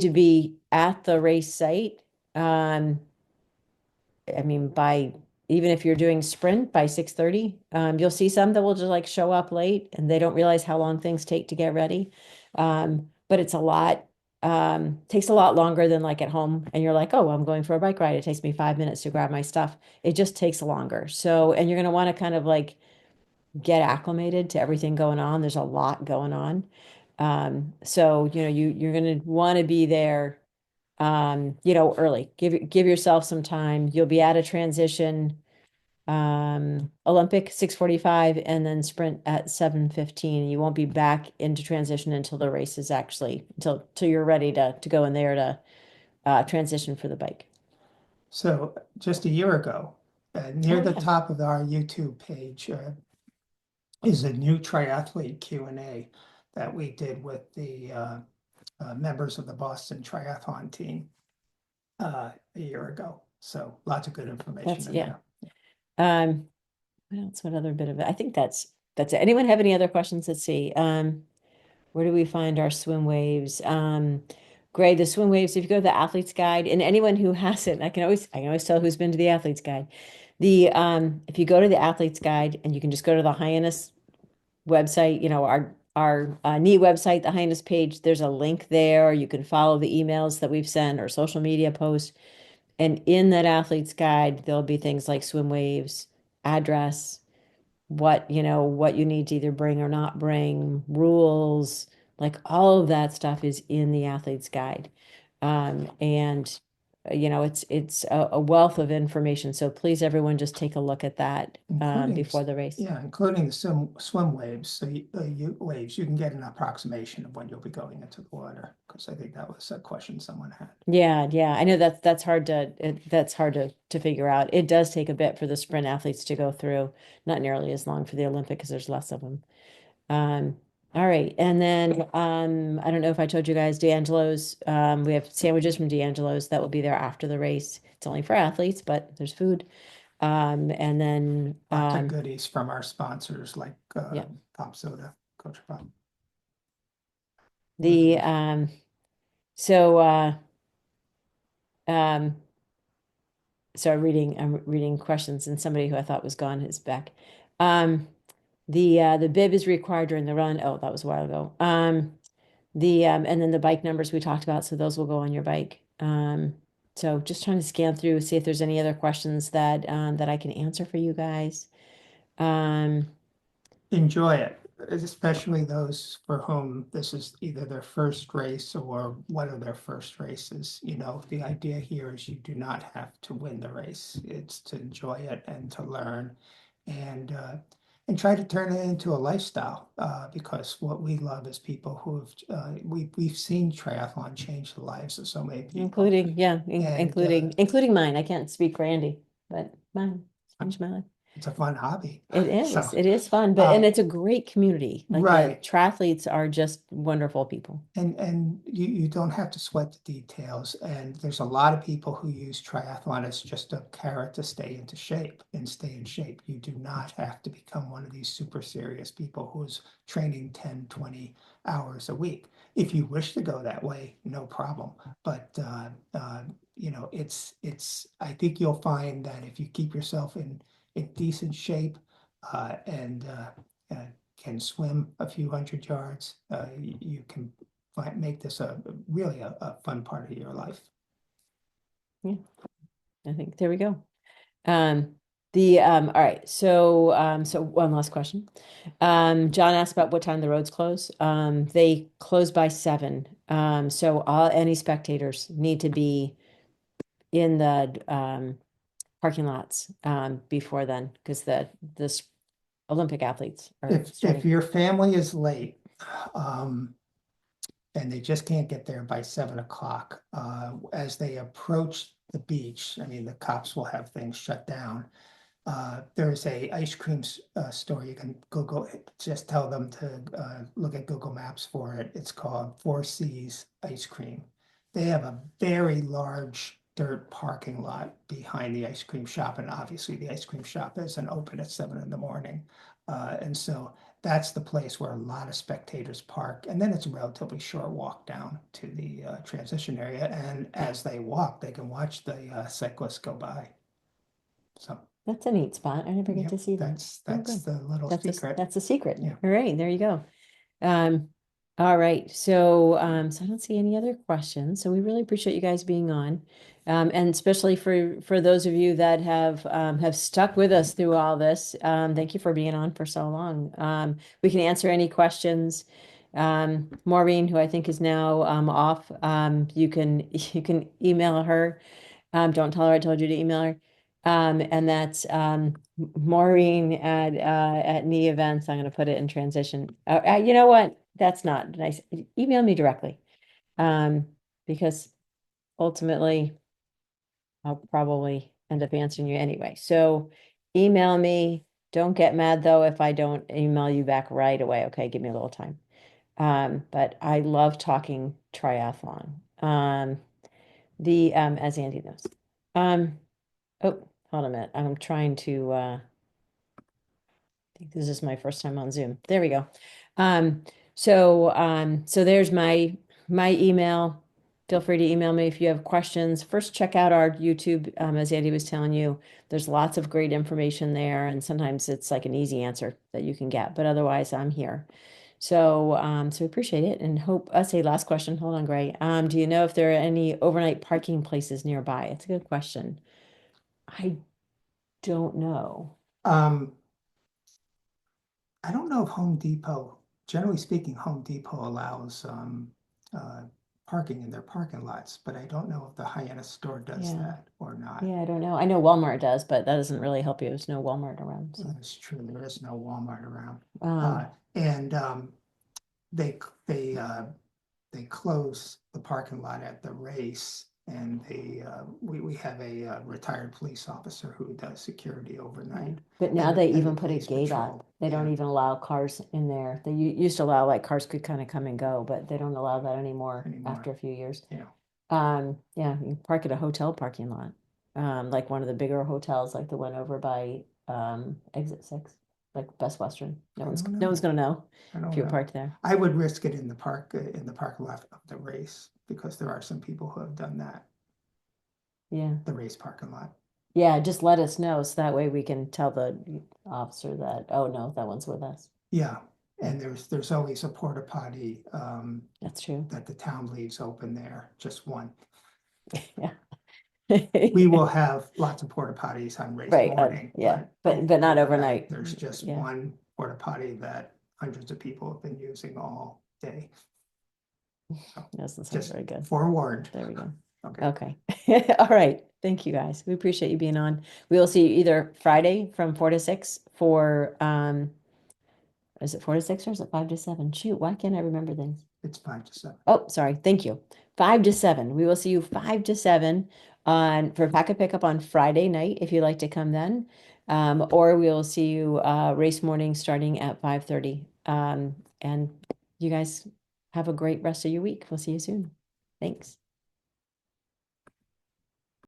to be at the race site. Um, I mean, by even if you're doing sprint by 6:30, you'll see some that will just like show up late and they don't realize how long things take to get ready. But it's a lot, takes a lot longer than like at home. And you're like, oh, I'm going for a bike ride. It takes me 5 minutes to grab my stuff. It just takes longer. So, and you're going to want to kind of like get acclimated to everything going on. There's a lot going on. So, you're going to want to be there early. Give yourself some time. You'll be at a transition, Olympic 6:45 and then sprint at 7:15. You won't be back into transition until the race is actually till you're ready to go in there to transition for the bike. So just a year ago, near Oh the yeah. top of our YouTube page is a new triathlete Q&A that we did with the members of the Boston Triathlon team a year ago. So lots of good information in Yeah. there. What else? What other bit of it? I think that's it. Anyone have any other questions? Let's see. Where do we find our swim waves? Gray, the swim waves, if you go to the athlete's guide, and anyone who hasn't, I can always tell who's been to the athlete's guide. If you go to the athlete's guide and you can just go to the Hyannis website, our neat website, the Hyannis page, there's a link there. You can follow the emails that we've sent or social media posts. And in that athlete's guide, there'll be things like swim waves, address, what, what you need to either bring or not bring, rules, like all of that stuff is in the athlete's guide. And it's a wealth of information. So please, everyone, just take a look at that Including, before the race. yeah, including the swim waves. So waves, you can get an approximation of when you'll be going into the water, because I think that was a question someone had. Yeah, yeah. I know that's hard to figure out. It does take a bit for the sprint athletes to go through, not nearly as long for the Olympic because there's less of them. All right. And then I don't know if I told you guys D'Angelo's, we have sandwiches from D'Angelo's that will be there after the race. It's only for athletes, but there's food. And then Lots of goodies from our sponsors like yeah. Pop Soda, Coach Pop. The so so I'm reading questions, and somebody who I thought was gone is back. The bib is required during the run. Oh, that was a while ago. And then the bike numbers we talked about, so those will go on your bike. So just trying to scan through, see if there's any other questions that that I can answer for you guys. Enjoy it, especially those for whom this is either their first race or one of their first races. The idea here is you do not have to win the race. It's to enjoy it and to learn and try to turn it into a lifestyle, because what we love is people who have we've seen triathlon change the lives of so many people. Including mine. I can't speak for Andy, but mine changed my life. It's a fun hobby. It is. So, It is fun, and it's a great community. Like right. The triathletes are just wonderful people. And you don't have to sweat the details. And there's a lot of people who use triathlon as just a carrot to stay into shape and stay in shape. You do not have to become one of these super serious people who's training 10, 20 hours a week. If you wish to go that way, no problem. But I think you'll find that if you keep yourself in decent shape and can swim a few hundred yards, you can make this really a fun part of your life. Yeah, I think there we go. All right, so one last question. John asked about what time the roads close. They close by 7. So any spectators need to be in the parking lots before then, because this Olympic athletes are If your family is late, and they just can't get there by 7 o'clock, as they approach the beach, I mean, the cops will have things shut down. There's a ice cream store. You can Google it. Just tell them to look at Google Maps for it. It's called Four Seas Ice Cream. They have a very large dirt parking lot behind the ice cream shop, and obviously the ice cream shop isn't open at 7 in the morning. And so that's the place where a lot of spectators park. And then it's a relatively short walk down to the transition area. And as they walk, they can watch the cyclists go by. So that's a neat spot. I never get to see that. That's the little secret. That's a secret. Yeah. All right, there you go. All right. So so I don't see any other questions. So we really appreciate you guys being on. And especially for those of you that have stuck with us through all this. Thank you for being on for so long. We can answer any questions. Maureen, who I think is now off, you can email her. Don't tell her I told you to email her. And that's Maureen at Knee Events. I'm going to put it in transition. You know what? That's not nice. Email me directly, because ultimately I'll probably end up answering you anyway. So email me. Don't get mad though if I don't email you back right away. Okay, give me a little time. But I love talking triathlon. As Andy knows. Oh, hold a minute. I'm trying to I think this is my first time on Zoom. There we go. So there's my email. Feel free to email me if you have questions. First, check out our YouTube. As Andy was telling you, there's lots of great information there, and sometimes it's like an easy answer that you can get. But otherwise, I'm here. So appreciate it and hope. I say last question. Hold on, Gray. Do you know if there are any overnight parking places nearby? It's a good question. I don't know. I don't know if Home Depot, generally speaking, Home Depot allows parking in their parking lots, but I don't know if the Hyannis store does Yeah. that or not. Yeah, I don't know. I know Walmart does, but that doesn't really help you. There's no Walmart around. So. That's true. There is no Walmart around. Um, And they they uh, they close the parking lot at the race, and we have a retired police officer who does security overnight. But now And they the even put a police gate patrol. up. They don't Yeah. even allow cars in there. They used to allow like cars could kind of come and go, but they don't allow that anymore after a few years. Yeah. Yeah, you can park at a hotel parking lot. Like one of the bigger hotels, like the one over by exit 6, like Best Western. No one's gonna know I if don't you're know. parked there. I would risk it in the parking lot of the race, because there are some people who have done that, Yeah. the race parking lot. Yeah, just let us know so that way we can tell the officer that, oh no, that one's with us. Yeah, and there's always a porta potty That's true. that the town leaves open there, just one. Yeah. We will have lots of porta potties on race Right, morning, yeah, but not overnight. There's just Yeah. one porta potty that hundreds of people have been using all day. Doesn't sound Just very good. forewarned. There we go. Okay. Okay. All right. Thank you guys. We appreciate you being on. We will see you either Friday from 4 to 6 for is it 4 to 6 or is it 5 to 7? Shoot, why can't I remember things? It's 5 to 7. Oh, sorry. Thank you. 5 to 7. We will see you 5 to 7 on for pack and pickup on Friday night if you'd like to come then. Or we will see you race morning starting at 5:30. And you guys have a great rest of your week. We'll see you soon. Thanks.